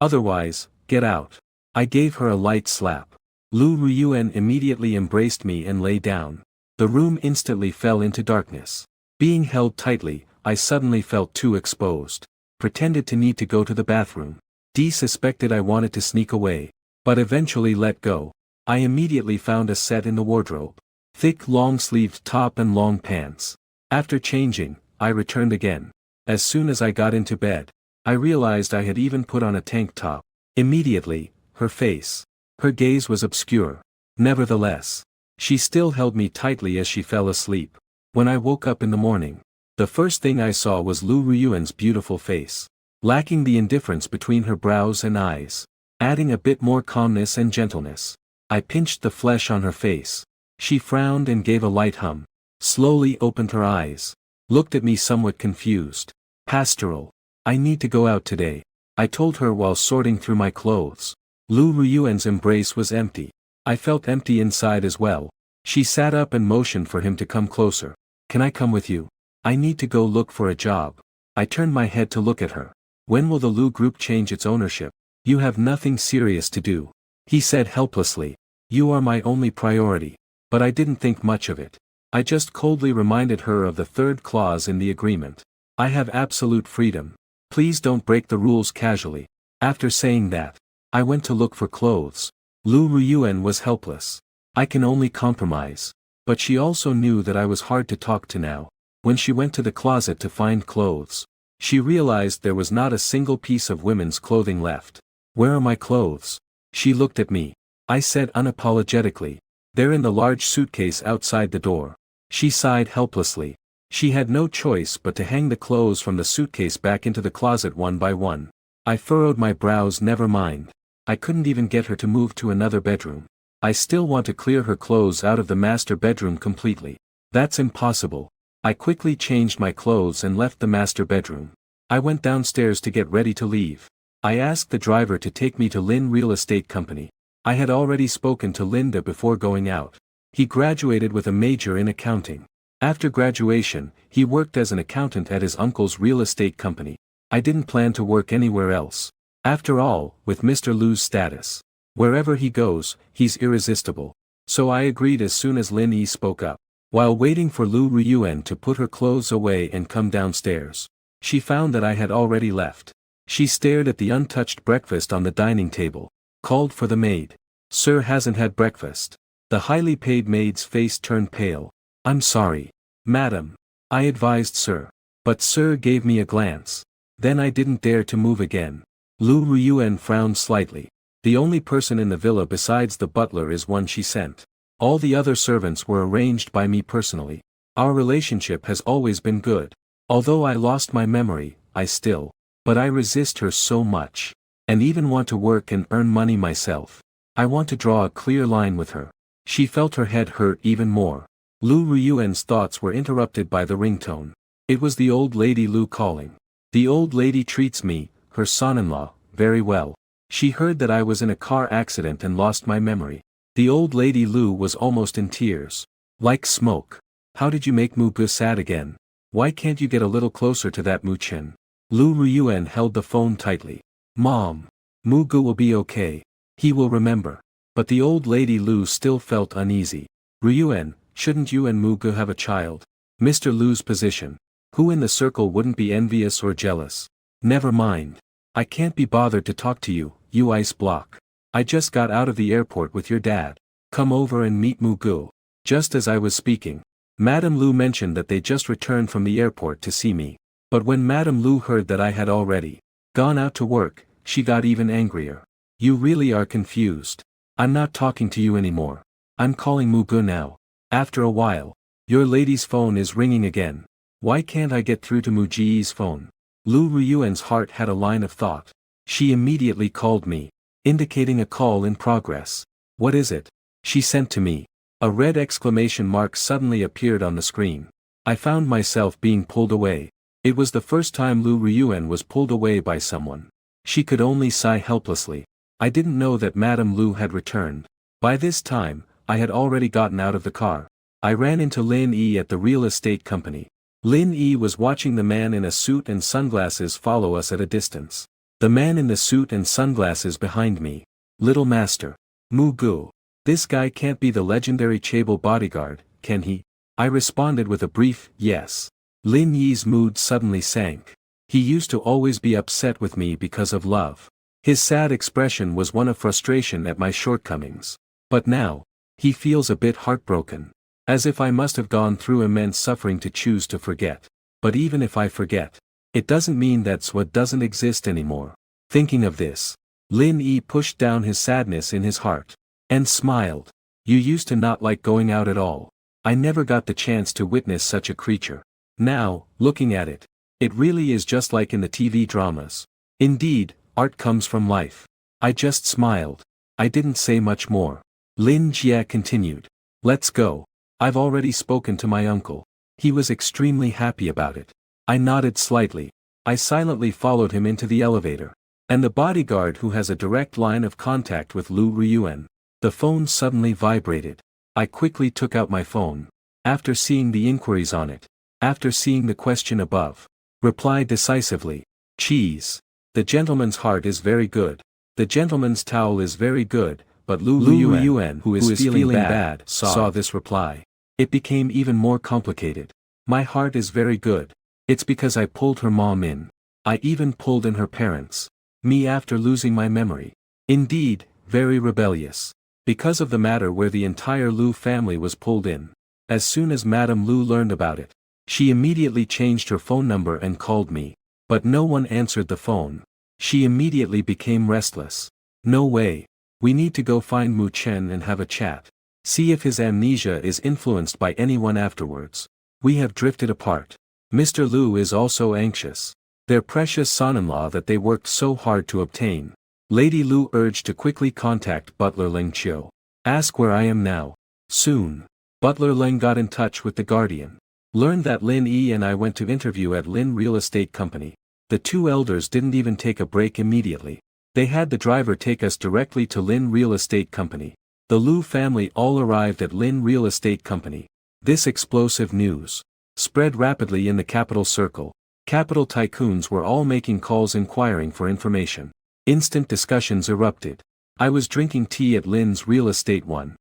[SPEAKER 1] Otherwise, get out. I gave her a light slap. Lu Ryuan immediately embraced me and lay down. The room instantly fell into darkness. Being held tightly, I suddenly felt too exposed. Pretended to need to go to the bathroom. Suspected I wanted to sneak away. But eventually let go. I immediately found a set in the wardrobe. Thick long-sleeved top and long pants. After changing, I returned again. As soon as I got into bed, I realized I had even put on a tank top. Immediately, her face. Her gaze was obscure. Nevertheless, she still held me tightly as she fell asleep. When I woke up in the morning, the first thing I saw was Lu Ryuan's beautiful face. Lacking the indifference between her brows and eyes. Adding a bit more calmness and gentleness. I pinched the flesh on her face. She frowned and gave a light hum. Slowly opened her eyes. Looked at me somewhat confused. Pastoral. I need to go out today. I told her while sorting through my clothes. Lu Ryuan's embrace was empty. I felt empty inside as well. She sat up and motioned for him to come closer. Can I come with you? I need to go look for a job. I turned my head to look at her. When will the Lu Group change its ownership? You have nothing serious to do. He said helplessly. You are my only priority. But I didn't think much of it. I just coldly reminded her of the third clause in the agreement. I have absolute freedom. Please don't break the rules casually. After saying that, I went to look for clothes. Lu Ryuan was helpless. I can only compromise. But she also knew that I was hard to talk to now. When she went to the closet to find clothes, She realized there was not a single piece of women's clothing left. Where are my clothes? She looked at me. I said unapologetically. They're in the large suitcase outside the door. She sighed helplessly. She had no choice but to hang the clothes from the suitcase back into the closet one by one. I furrowed my brows. Never mind. I couldn't even get her to move to another bedroom. I still want to clear her clothes out of the master bedroom completely. That's impossible. I quickly changed my clothes and left the master bedroom. I went downstairs to get ready to leave. I asked the driver to take me to Lin Real Estate Company. I had already spoken to Linda before going out. He graduated with a major in accounting. After graduation, he worked as an accountant at his uncle's real estate company. I didn't plan to work anywhere else. After all, with Mr. Lu's status, wherever he goes, he's irresistible. So I agreed as soon as Lin Yi spoke up. While waiting for Lu Ryuan to put her clothes away and come downstairs, she found that I had already left. She stared at the untouched breakfast on the dining table, called for the maid. Sir hasn't had breakfast. The highly paid maid's face turned pale. I'm sorry, madam. I advised Sir. But Sir gave me a glance. Then I didn't dare to move again. Lu Ryuan frowned slightly. The only person in the villa besides the butler is one she sent. All the other servants were arranged by me personally. Our relationship has always been good. Although I lost my memory, but I resist her so much. And even want to work and earn money myself. I want to draw a clear line with her. She felt her head hurt even more. Lu Ryuan's thoughts were interrupted by the ringtone. It was the old lady Lu calling. The old lady treats me, her son-in-law, very well. She heard that I was in a car accident and lost my memory. The old lady Lu was almost in tears. Like smoke. How did you make Mu-gu sad again? Why can't you get a little closer to that Mu-chen? Lu Ryuan held the phone tightly. Mom. Mu-gu will be okay. He will remember. But the old lady Lu still felt uneasy. Ryuan, shouldn't you and Mu-gu have a child? Mr. Lu's position. Who in the circle wouldn't be envious or jealous? Never mind. I can't be bothered to talk to you, you ice block. I just got out of the airport with your dad. Come over and meet Mu-gu. Just as I was speaking, Madame Lu mentioned that they just returned from the airport to see me. But when Madame Lu heard that I had already gone out to work, she got even angrier. You really are confused. I'm not talking to you anymore. I'm calling Mu-gu now. After a while, your lady's phone is ringing again. Why can't I get through to Mu-ji's phone? Lu Ryuan's heart had a line of thought. She immediately called me, indicating a call in progress. What is it? She sent to me. A red exclamation mark suddenly appeared on the screen. I found myself being pulled away. It was the first time Lu Ryuan was pulled away by someone. She could only sigh helplessly. I didn't know that Madame Lu had returned. By this time, I had already gotten out of the car. I ran into Lin Yi at the real estate company. Lin Yi was watching the man in a suit and sunglasses follow us at a distance. The man in the suit and sunglasses behind me. Little master. Mu-gu. This guy can't be the legendary Chable bodyguard, can he? I responded with a brief, yes. Lin Yi's mood suddenly sank. He used to always be upset with me because of love. His sad expression was one of frustration at my shortcomings. But now, he feels a bit heartbroken. As if I must have gone through immense suffering to choose to forget. But even if I forget, it doesn't mean that's what doesn't exist anymore. Thinking of this, Lin Yi pushed down his sadness in his heart. And smiled. You used to not like going out at all. I never got the chance to witness such a creature. Now, looking at it, it really is just like in the TV dramas. Indeed, art comes from life. I just smiled. I didn't say much more. Lin Jia continued. Let's go. I've already spoken to my uncle. He was extremely happy about it. I nodded slightly. I silently followed him into the elevator. And the bodyguard who has a direct line of contact with Lu Ryuan. The phone suddenly vibrated. I quickly took out my phone. After seeing the inquiries on it. After seeing the question above. Replied decisively. Cheese. The gentleman's heart is very good. The gentleman's towel is very good, but Lu Ryuan, who is feeling bad, saw this reply. It became even more complicated. My heart is very good. It's because I pulled her mom in. I even pulled in her parents. Me after losing my memory. Indeed, very rebellious. Because of the matter where the entire Lu family was pulled in. As soon as Madame Lu learned about it, she immediately changed her phone number and called me. but no one answered the phone. She immediately became restless. No way. We need to go find Mu Chen and have a chat. See if his amnesia is influenced by anyone afterwards. We have drifted apart. Mr. Lu is also anxious. Their precious son-in-law that they worked so hard to obtain. Lady Lu urged to quickly contact Butler Leng Chiu. Ask where I am now. Soon. Butler Leng got in touch with the Guardian. Learned that Lin Yi and I went to interview at Lin Real Estate Company. The two elders didn't even take a break immediately. They had the driver take us directly to Lin Real Estate Company. The Lu family all arrived at Lin Real Estate Company. This explosive news spread rapidly in the capital circle. Capital tycoons were all making calls inquiring for information. Instant discussions erupted. I was drinking tea at Lin's Real Estate One.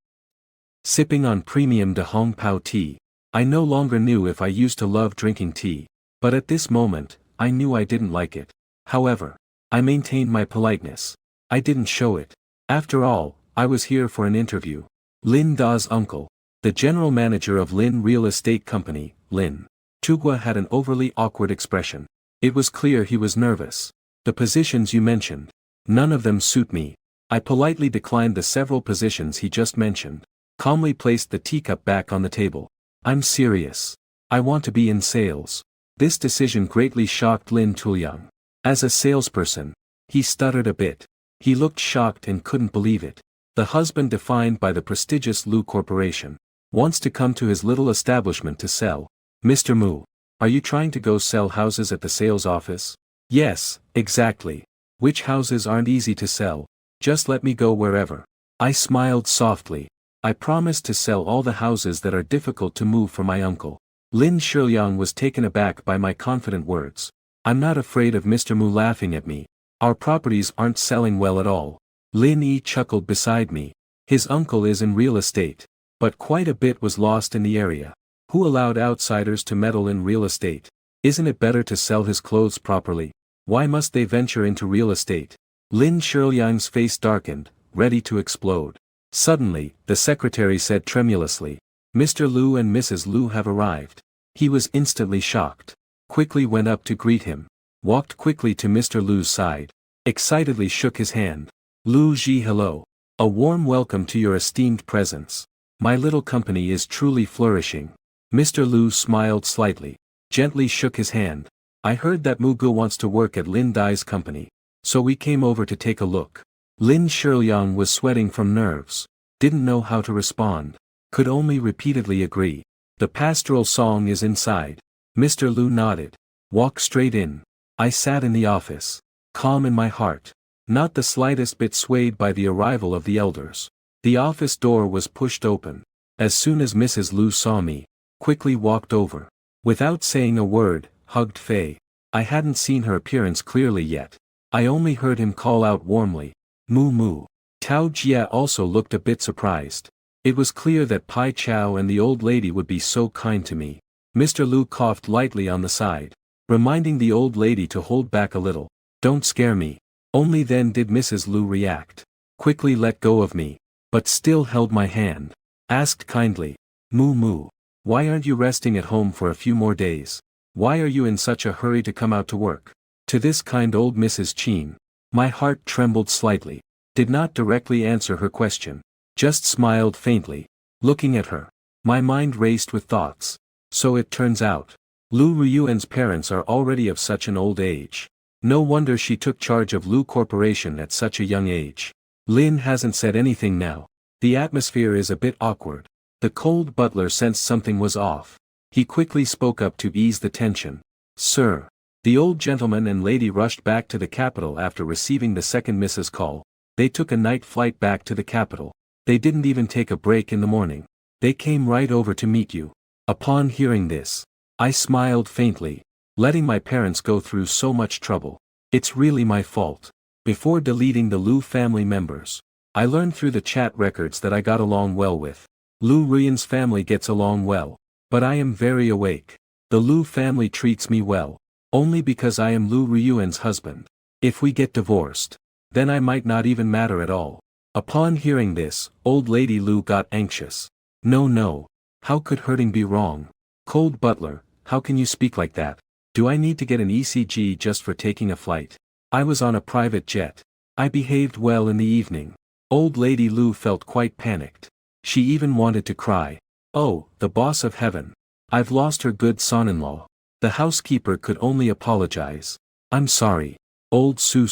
[SPEAKER 1] Sipping on premium de Hong Pao tea. I no longer knew if I used to love drinking tea, but at this moment, I knew I didn't like it. However, I maintained my politeness. I didn't show it. After all, I was here for an interview. Lin Da's uncle, the general manager of Lin Real Estate Company, Lin Tugua, had an overly awkward expression. It was clear he was nervous. The positions you mentioned, none of them suit me. I politely declined the several positions he just mentioned. Calmly placed the teacup back on the table. I'm serious. I want to be in sales. This decision greatly shocked Lin Tuliang. As a salesperson, he stuttered a bit. He looked shocked and couldn't believe it. The husband, defined by the prestigious Lu Corporation, wants to come to his little establishment to sell. Mr. Mu, are you trying to go sell houses at the sales office? Yes, exactly. Which houses aren't easy to sell? Just let me go wherever. I smiled softly. I promised to sell all the houses that are difficult to move for my uncle. Lin Shiliang was taken aback by my confident words. I'm not afraid of Mr. Mu laughing at me. Our properties aren't selling well at all. Lin Yi chuckled beside me. His uncle is in real estate. But quite a bit was lost in the area. Who allowed outsiders to meddle in real estate? Isn't it better to sell his clothes properly? Why must they venture into real estate? Lin Shiliang's face darkened, ready to explode. Suddenly, the secretary said tremulously, Mr. Lu and Mrs. Lu have arrived. He was instantly shocked. Quickly went up to greet him. Walked quickly to Mr. Lu's side. Excitedly shook his hand. Lu Ji, hello. A warm welcome to your esteemed presence. My little company is truly flourishing. Mr. Lu smiled slightly. Gently shook his hand. I heard that Mugu wants to work at Lin Dai's company. So we came over to take a look. Lin Shiliang was sweating from nerves. Didn't know how to respond. Could only repeatedly agree. The pastoral song is inside. Mr. Lu nodded. Walk straight in. I sat in the office. Calm in my heart. Not the slightest bit swayed by the arrival of the elders. The office door was pushed open. As soon as Mrs. Lu saw me, quickly walked over. Without saying a word, hugged Fei. I hadn't seen her appearance clearly yet. I only heard him call out warmly. Moo moo. Tao Jia also looked a bit surprised. It was clear that Pai Chao and the old lady would be so kind to me. Mr. Lu coughed lightly on the side, reminding the old lady to hold back a little. Don't scare me. Only then did Mrs. Lu react. Quickly let go of me, but still held my hand. Asked kindly, Moo moo. Why aren't you resting at home for a few more days? Why are you in such a hurry to come out to work? To this kind old Mrs. Chin. My heart trembled slightly. Did not directly answer her question. Just smiled faintly. Looking at her. My mind raced with thoughts. So it turns out. Lu Ruyuan's parents are already of such an old age. No wonder she took charge of Lu Corporation at such a young age. Lin hasn't said anything now. The atmosphere is a bit awkward. The cold butler sensed something was off. He quickly spoke up to ease the tension. Sir. The old gentleman and lady rushed back to the capital after receiving the second Mrs. call. They took a night flight back to the capital. They didn't even take a break in the morning. They came right over to meet you. Upon hearing this, I smiled faintly. Letting my parents go through so much trouble. It's really my fault. Before deleting the Lu family members, I learned through the chat records that I got along well with. Lu Ruyan's family gets along well. But I am very awake. The Lu family treats me well. Only because I am Lu Ruyuan's husband. If we get divorced, then I might not even matter at all. Upon hearing this, old lady Lu got anxious. No. How could hurting be wrong? Cold butler, how can you speak like that? Do I need to get an ECG just for taking a flight? I was on a private jet. I behaved well in the evening. Old Lady Lu felt quite panicked. She even wanted to cry. Oh, the boss of heaven. I've lost her good son-in-law. The housekeeper could only apologize. I'm sorry. Old Su.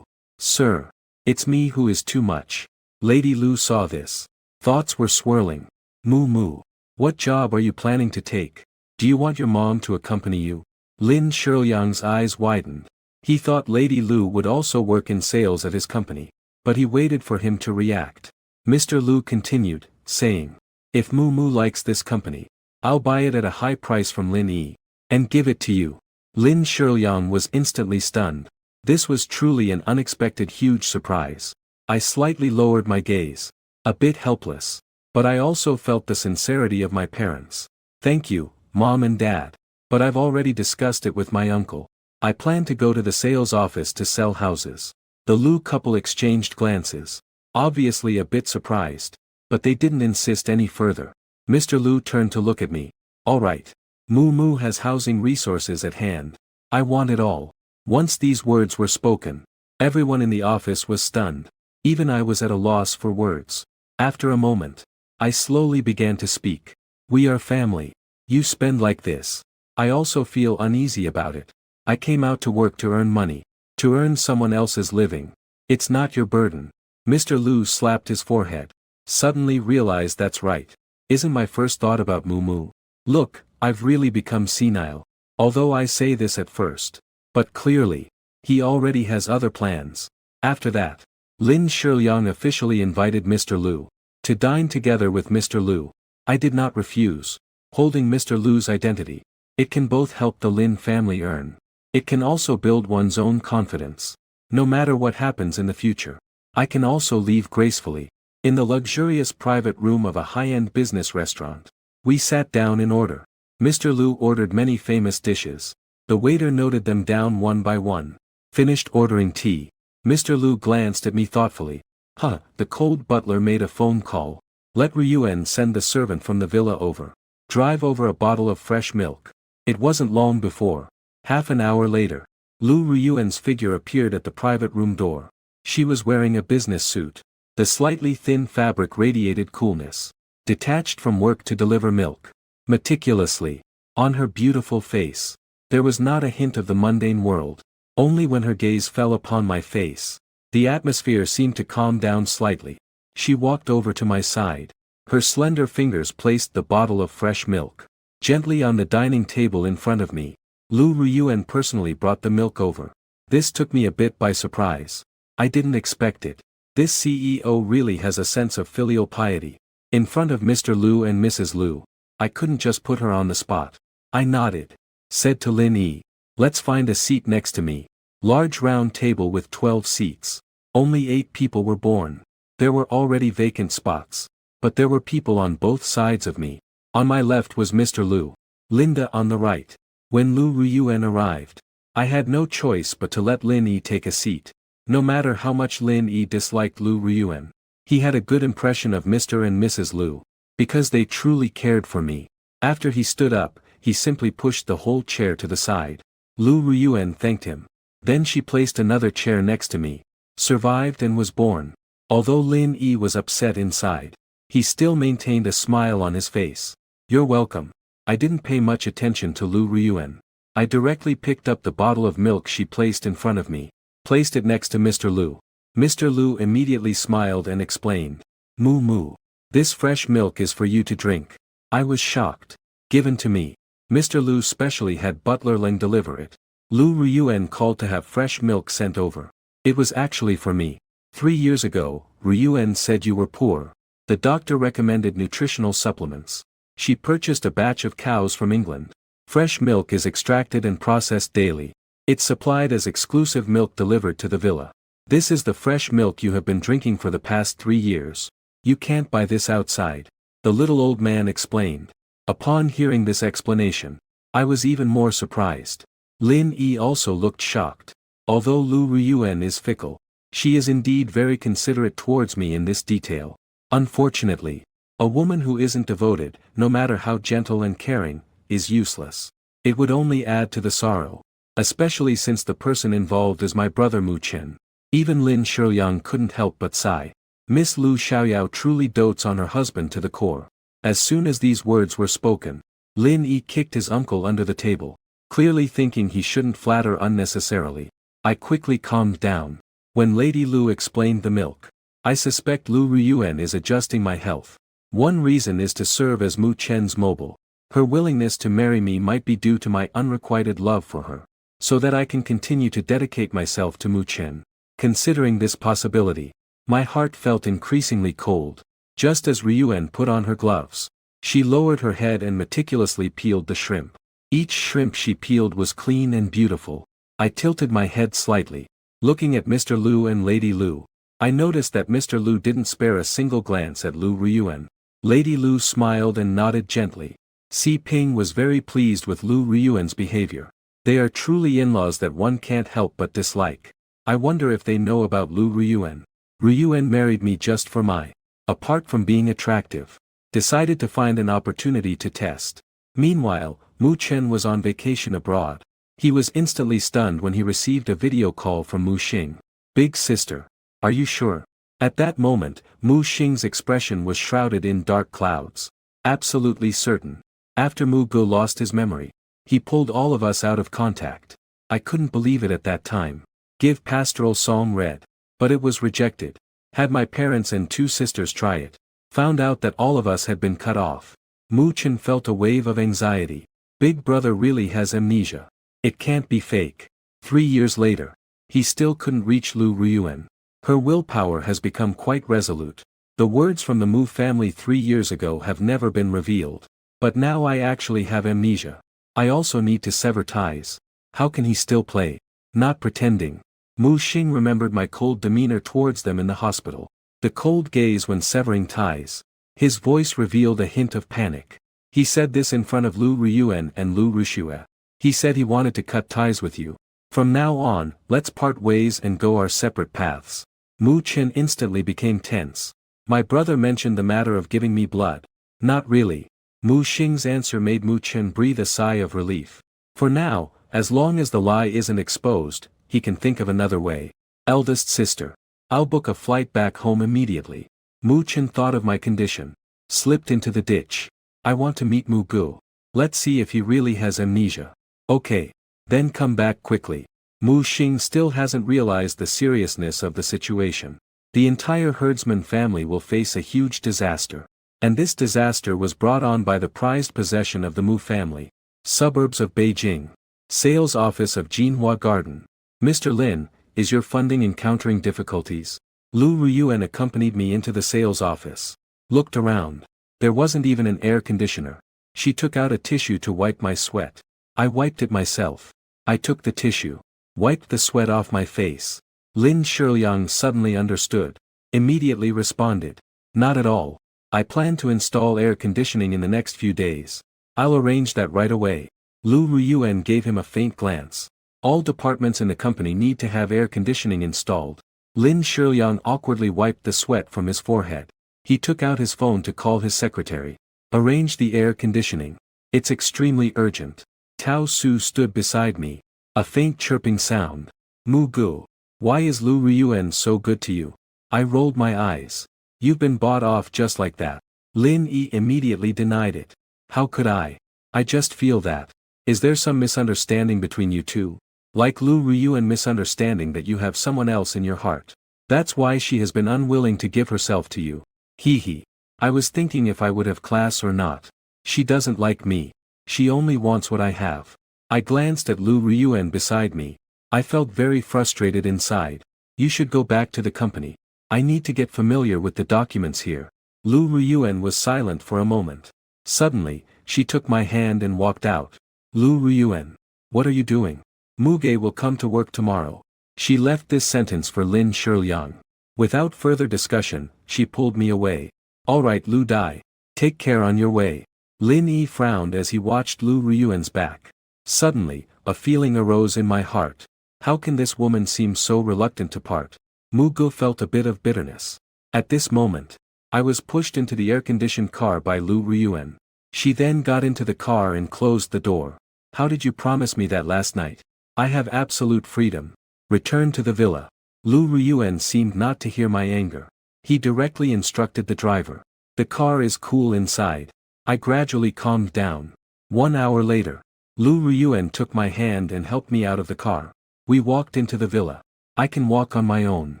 [SPEAKER 1] Sir. It's me who is too much. Lady Lu saw this. Thoughts were swirling. Moo. What job are you planning to take? Do you want your mom to accompany you? Lin Shiyang's eyes widened. He thought Lady Lu would also work in sales at his company. But he waited for him to react. Mr. Lu continued, saying, if Moo likes this company, I'll buy it at a high price from Lin Yi. And give it to you. Lin Shiyang was instantly stunned. This was truly an unexpected huge surprise. I slightly lowered my gaze. A bit helpless. But I also felt the sincerity of my parents. Thank you, Mom and Dad. But I've already discussed it with my uncle. I plan to go to the sales office to sell houses. The Lu couple exchanged glances. Obviously a bit surprised. But they didn't insist any further. Mr. Lu turned to look at me. Alright. Moo has housing resources at hand. I want it all. Once these words were spoken, everyone in the office was stunned. Even I was at a loss for words. After a moment, I slowly began to speak. We are family. You spend like this. I also feel uneasy about it. I came out to work to earn money. To earn someone else's living. It's not your burden. Mr. Lu slapped his forehead. Suddenly realized that's right. Isn't my first thought about Moo. Look, I've really become senile. Although I say this at first. But clearly, he already has other plans. After that, Lin Shiyang officially invited Mr. Lu to dine together with Mr. Lu. I did not refuse. Holding Mr. Lu's identity, it can both help the Lin family earn. It can also build one's own confidence. No matter what happens in the future, I can also leave gracefully. In the luxurious private room of a high-end business restaurant, we sat down in order. Mr. Lu ordered many famous dishes. The waiter noted them down one by one. Finished ordering tea. Mr. Lu glanced at me thoughtfully. The cold butler made a phone call. Let Ryuen send the servant from the villa over. Drive over a bottle of fresh milk. It wasn't long before. Half an hour later, Lu Ryuen's figure appeared at the private room door. She was wearing a business suit. The slightly thin fabric radiated coolness. Detached from work to deliver milk. Meticulously. On her beautiful face. There was not a hint of the mundane world. Only when her gaze fell upon my face. The atmosphere seemed to calm down slightly. She walked over to my side. Her slender fingers placed the bottle of fresh milk gently on the dining table in front of me. Lu Ryuen personally brought the milk over. This took me a bit by surprise. I didn't expect it. This CEO really has a sense of filial piety. In front of Mr. Lu and Mrs. Lu, I couldn't just put her on the spot. I nodded. Said to Lin Yi, let's find a seat next to me. Large round table with 12 seats. Only 8 people were born. There were already vacant spots. But there were people on both sides of me. On my left was Mr. Lu. Linda on the right. When Lu Ryuen arrived, I had no choice but to let Lin Yi take a seat. No matter how much Lin Yi disliked Lu Ryuen, he had a good impression of Mr. and Mrs. Lu. Because they truly cared for me. After he stood up, he simply pushed the whole chair to the side. Lu Ryuen thanked him. Then she placed another chair next to me. Survived and was born. Although Lin Yi was upset inside, he still maintained a smile on his face. You're welcome. I didn't pay much attention to Lu Ryuen. I directly picked up the bottle of milk she placed in front of me. Placed it next to Mr. Lu. Mr. Lu immediately smiled and explained. Moo. This fresh milk is for you to drink. I was shocked. Given to me. Mr. Lu specially had butler Leng deliver it. Lu Ryuen called to have fresh milk sent over. It was actually for me. 3 years ago, Ryuen said you were poor. The doctor recommended nutritional supplements. She purchased a batch of cows from England. Fresh milk is extracted and processed daily. It's supplied as exclusive milk delivered to the villa. This is the fresh milk you have been drinking for the past 3 years. You can't buy this outside. The little old man explained. Upon hearing this explanation, I was even more surprised. Lin Yi also looked shocked. Although Lu Ryuen is fickle, she is indeed very considerate towards me in this detail. Unfortunately, a woman who isn't devoted, no matter how gentle and caring, is useless. It would only add to the sorrow. Especially since the person involved is my brother Mu Chen. Even Lin Shiyang couldn't help but sigh. Miss Lu Xiaoyao truly dotes on her husband to the core. As soon as these words were spoken, Lin Yi kicked his uncle under the table, clearly thinking he shouldn't flatter unnecessarily. I quickly calmed down. When Lady Lu explained the milk, I suspect Lu Ruyuan is adjusting my health. One reason is to serve as Mu Chen's mobile. Her willingness to marry me might be due to my unrequited love for her, so that I can continue to dedicate myself to Mu Chen. Considering this possibility, my heart felt increasingly cold. Just as Ryuan put on her gloves, she lowered her head and meticulously peeled the shrimp. Each shrimp she peeled was clean and beautiful. I tilted my head slightly, looking at Mr. Lu and Lady Lu. I noticed that Mr. Lu didn't spare a single glance at Lu Ryuan. Lady Lu smiled and nodded gently. Si Ping was very pleased with Lu Ryuan's behavior. They are truly in-laws that one can't help but dislike. I wonder if they know about Lu Ryuan. Ryuan married me just for my, apart from being attractive, decided to find an opportunity to test. Meanwhile, Mu Chen was on vacation abroad. He was instantly stunned when he received a video call from Mu Xing. Big sister, are you sure? At that moment, Mu Xing's expression was shrouded in dark clouds. Absolutely certain. After Mu Go lost his memory, he pulled all of us out of contact. I couldn't believe it at that time. Give pastoral song read. But it was rejected. Had my parents and two sisters try it. Found out that all of us had been cut off. Mu Chen felt a wave of anxiety. Big brother really has amnesia. It can't be fake. 3 years later, he still couldn't reach Lu Ryuan. Her willpower has become quite resolute. The words from the Mu family 3 years ago have never been revealed. But now I actually have amnesia. I also need to sever ties. How can he still play? Not pretending. Mu Xing remembered my cold demeanor towards them in the hospital. The cold gaze when severing ties. His voice revealed a hint of panic. He said this in front of Lu Ryuan and Lu Rushue. He said he wanted to cut ties with you. From now on, let's part ways and go our separate paths. Mu Chen instantly became tense. My brother mentioned the matter of giving me blood. Not really. Mu Xing's answer made Mu Chen breathe a sigh of relief. For now, as long as the lie isn't exposed, he can think of another way. Eldest sister. I'll book a flight back home immediately. Mu Chen thought of my condition. Slipped into the ditch. I want to meet Mu Gu. Let's see if he really has amnesia. Okay. Then come back quickly. Mu Xing still hasn't realized the seriousness of the situation. The entire herdsman family will face a huge disaster. And this disaster was brought on by the prized possession of the Mu family. Suburbs of Beijing. Sales office of Jinhua Garden. Mr. Lin, is your funding encountering difficulties? Lu Ryuan accompanied me into the sales office. Looked around. There wasn't even an air conditioner. She took out a tissue to wipe my sweat. I wiped it myself. I took the tissue. Wiped the sweat off my face. Lin Shiyang suddenly understood. Immediately responded. Not at all. I plan to install air conditioning in the next few days. I'll arrange that right away. Lu Ryuan gave him a faint glance. All departments in the company need to have air conditioning installed. Lin Shiyang awkwardly wiped the sweat from his forehead. He took out his phone to call his secretary. Arrange the air conditioning. It's extremely urgent. Tao Su stood beside me. A faint chirping sound. Mu Gu. Why is Lu Ryuan so good to you? I rolled my eyes. You've been bought off just like that. Lin Yi immediately denied it. How could I? I just feel that. Is there some misunderstanding between you two? Like Lu Ryuan misunderstanding that you have someone else in your heart. That's why she has been unwilling to give herself to you. Hee hee. I was thinking if I would have class or not. She doesn't like me. She only wants what I have. I glanced at Lu Ryuan beside me. I felt very frustrated inside. You should go back to the company. I need to get familiar with the documents here. Lu Ryuan was silent for a moment. Suddenly, she took my hand and walked out. Lu Ryuan. What are you doing? Muge will come to work tomorrow. She left this sentence for Lin Shiyang. Without further discussion, she pulled me away. Alright Lu Dai. Take care on your way. Lin Yi frowned as he watched Lu Ryuan's back. Suddenly, a feeling arose in my heart. How can this woman seem so reluctant to part? Mu Gu felt a bit of bitterness. At this moment, I was pushed into the air-conditioned car by Lu Ryuan. She then got into the car and closed the door. How did you promise me that last night? I have absolute freedom. Return to the villa. Lu Ryuan seemed not to hear my anger. He directly instructed the driver. The car is cool inside. I gradually calmed down. 1 hour later, Lu Ryuan took my hand and helped me out of the car. We walked into the villa. I can walk on my own.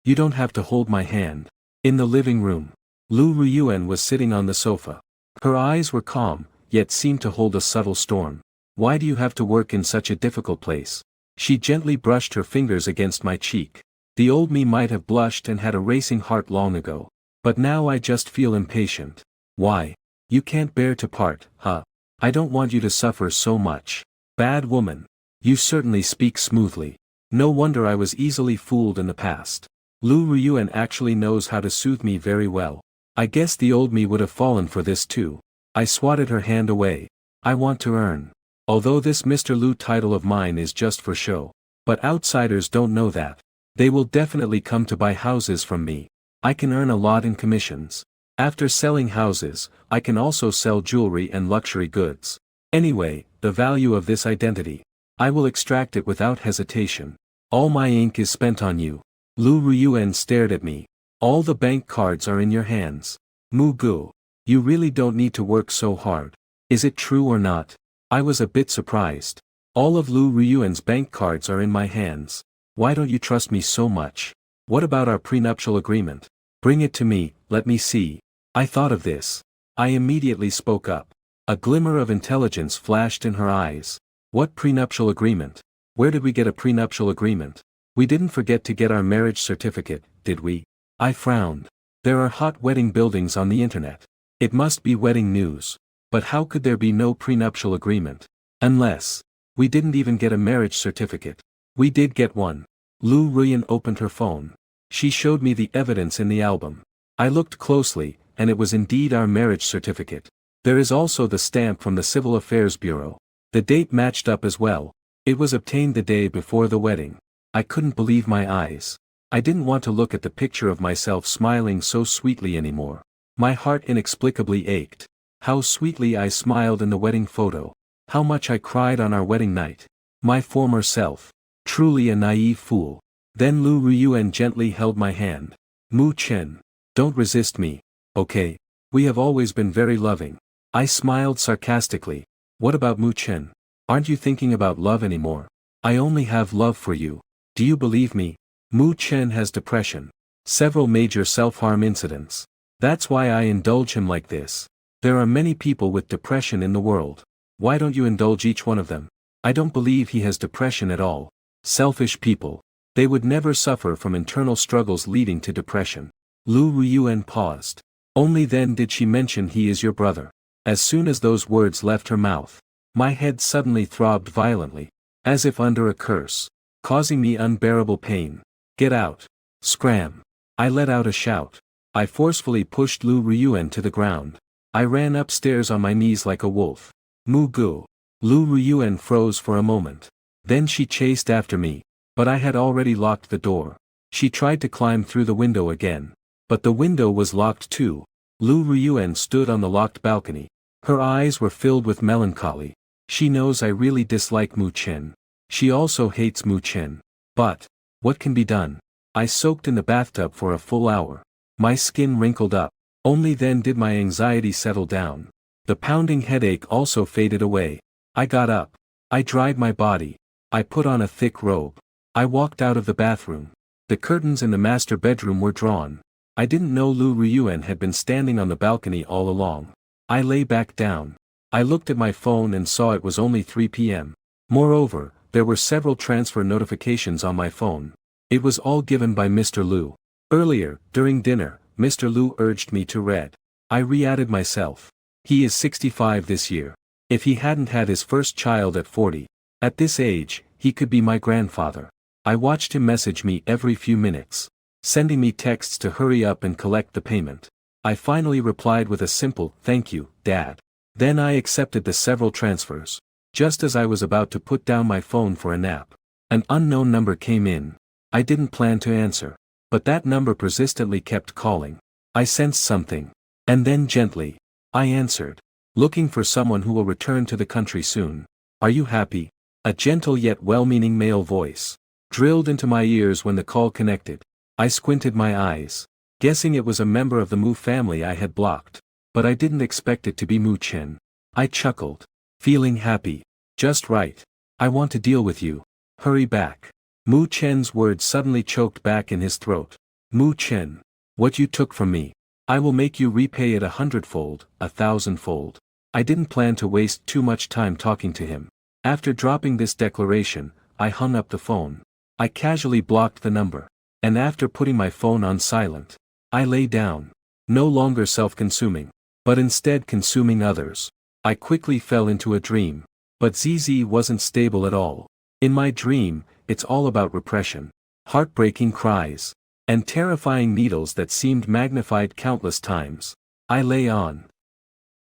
[SPEAKER 1] You don't have to hold my hand. In the living room, Lu Ryuan was sitting on the sofa. Her eyes were calm, yet seemed to hold a subtle storm. Why do you have to work in such a difficult place? She gently brushed her fingers against my cheek. The old me might have blushed and had a racing heart long ago. But now I just feel impatient. Why? You can't bear to part, huh? I don't want you to suffer so much. Bad woman. You certainly speak smoothly. No wonder I was easily fooled in the past. Lu Ryuan actually knows how to soothe me very well. I guess the old me would have fallen for this too. I swatted her hand away. I want to earn. Although this Mr. Lu title of mine is just for show. But outsiders don't know that. They will definitely come to buy houses from me. I can earn a lot in commissions. After selling houses, I can also sell jewelry and luxury goods. Anyway, the value of this identity. I will extract it without hesitation. All my ink is spent on you. Lu Ryuan stared at me. All the bank cards are in your hands. Mugu. You really don't need to work so hard. Is it true or not? I was a bit surprised. All of Lu Ryuan's bank cards are in my hands. Why don't you trust me so much? What about our prenuptial agreement? Bring it to me, let me see. I thought of this. I immediately spoke up. A glimmer of intelligence flashed in her eyes. What prenuptial agreement? Where did we get a prenuptial agreement? We didn't forget to get our marriage certificate, did we? I frowned. There are hot wedding buildings on the internet. It must be wedding news. But how could there be no prenuptial agreement? Unless. We didn't even get a marriage certificate. We did get one. Lu Ryuan opened her phone. She showed me the evidence in the album. I looked closely, and it was indeed our marriage certificate. There is also the stamp from the Civil Affairs Bureau. The date matched up as well. It was obtained the day before the wedding. I couldn't believe my eyes. I didn't want to look at the picture of myself smiling so sweetly anymore. My heart inexplicably ached. How sweetly I smiled in the wedding photo. How much I cried on our wedding night. My former self. Truly a naive fool. Then Lu Ryuan gently held my hand. Mu Chen. Don't resist me, okay? We have always been very loving. I smiled sarcastically. What about Mu Chen? Aren't you thinking about love anymore? I only have love for you. Do you believe me? Mu Chen has depression. Several major self-harm incidents. That's why I indulge him like this. There are many people with depression in the world. Why don't you indulge each one of them? I don't believe he has depression at all. Selfish people. They would never suffer from internal struggles leading to depression. Lu Ryuan paused. Only then did she mention he is your brother. As soon as those words left her mouth, my head suddenly throbbed violently, as if under a curse, causing me unbearable pain. Get out. Scram. I let out a shout. I forcefully pushed Lu Ryuan to the ground. I ran upstairs on my knees like a wolf. Mugu. Lu Ryuan froze for a moment. Then she chased after me, but I had already locked the door. She tried to climb through the window again. But the window was locked too. Lu Ryuan stood on the locked balcony. Her eyes were filled with melancholy. She knows I really dislike Mu Chen. She also hates Mu Chen. But, what can be done? I soaked in the bathtub for a full hour. My skin wrinkled up. Only then did my anxiety settle down. The pounding headache also faded away. I got up. I dried my body. I put on a thick robe. I walked out of the bathroom. The curtains in the master bedroom were drawn. I didn't know Lu Ryuan had been standing on the balcony all along. I lay back down. I looked at my phone and saw it was only 3 p.m. Moreover, there were several transfer notifications on my phone. It was all given by Mr. Lu. Earlier, during dinner, Mr. Lu urged me to read. I re-added myself. He is 65 this year. If he hadn't had his first child at 40, at this age, he could be my grandfather. I watched him message me every few minutes, sending me texts to hurry up and collect the payment. I finally replied with a simple, "Thank you, Dad." Then I accepted the several transfers. Just as I was about to put down my phone for a nap, an unknown number came in. I didn't plan to answer, but that number persistently kept calling. I sensed something. And then gently, I answered. Looking for someone who will return to the country soon. Are you happy? A gentle yet well-meaning male voice drilled into my ears when the call connected. I squinted my eyes, guessing it was a member of the Mu family I had blocked, but I didn't expect it to be Mu Chen. I chuckled, feeling happy. Just right. I want to deal with you. Hurry back. Mu Chen's words suddenly choked back in his throat. Mu Chen. What you took from me, I will make you repay it 100-fold, 1,000-fold. I didn't plan to waste too much time talking to him. After dropping this declaration, I hung up the phone. I casually blocked the number. And after putting my phone on silent, I lay down. No longer self-consuming, but instead consuming others. I quickly fell into a dream. But ZZ wasn't stable at all. In my dream, it's all about repression, heartbreaking cries, and terrifying needles that seemed magnified countless times. I lay on,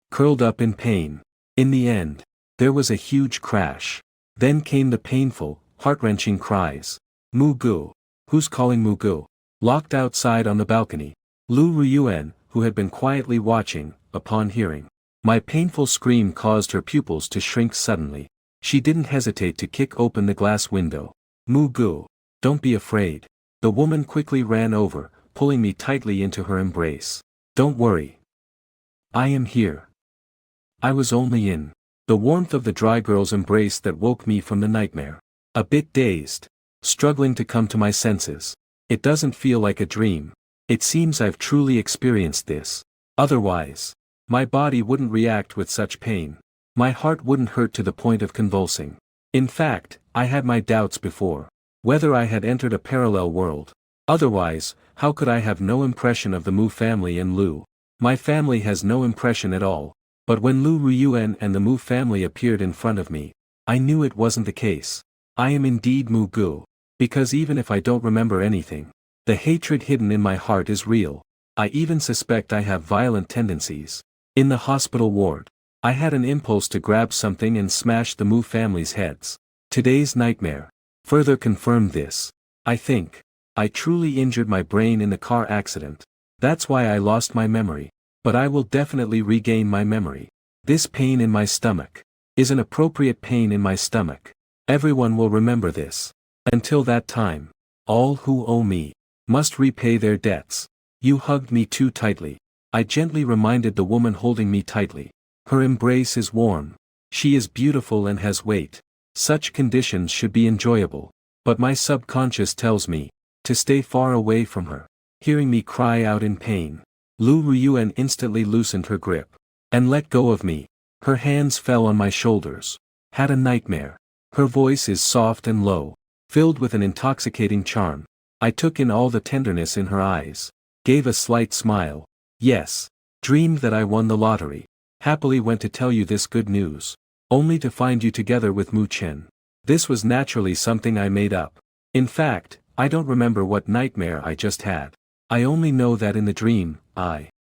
[SPEAKER 1] curled up in pain. In the end, there was a huge crash. Then came the painful, heart-wrenching cries. Mugu. Who's calling Mugu? Locked outside on the balcony. Lu Ruyuan, who had been quietly watching, upon hearing my painful scream caused her pupils to shrink suddenly. She didn't hesitate to kick open the glass window. Mugu. Don't be afraid. The woman quickly ran over, pulling me tightly into her embrace. Don't worry. I am here. I was only in the warmth of the dry girl's embrace that woke me from the nightmare. A bit dazed, struggling to come to my senses. It doesn't feel like a dream. It seems I've truly experienced this. Otherwise, my body wouldn't react with such pain. My heart wouldn't hurt to the point of convulsing. In fact, I had my doubts before whether I had entered a parallel world. Otherwise, how could I have no impression of the Mu family and Lu? My family has no impression at all. But when Lu Ruyuan and the Mu family appeared in front of me, I knew it wasn't the case. I am indeed Mu Gu. Because even if I don't remember anything, the hatred hidden in my heart is real. I even suspect I have violent tendencies. In the hospital ward, I had an impulse to grab something and smash the Mu family's heads. Today's nightmare further confirmed this. I think I truly injured my brain in the car accident. That's why I lost my memory. But I will definitely regain my memory. This pain in my stomach is an appropriate pain in my stomach. Everyone will remember this. Until that time, all who owe me must repay their debts. You hugged me too tightly. I gently reminded the woman holding me tightly. Her embrace is warm. She is beautiful and has weight. Such conditions should be enjoyable. But my subconscious tells me to stay far away from her. Hearing me cry out in pain, Lu Ruyuan instantly loosened her grip and let go of me. Her hands fell on my shoulders. Had a nightmare. Her voice is soft and low, filled with an intoxicating charm. I took in all the tenderness in her eyes, gave a slight smile. Yes, dreamed that I won the lottery. Happily went to tell you this good news, only to find you together with Mu Chen. This was naturally something I made up. In fact, I don't remember what nightmare I just had. I only know that in the dream,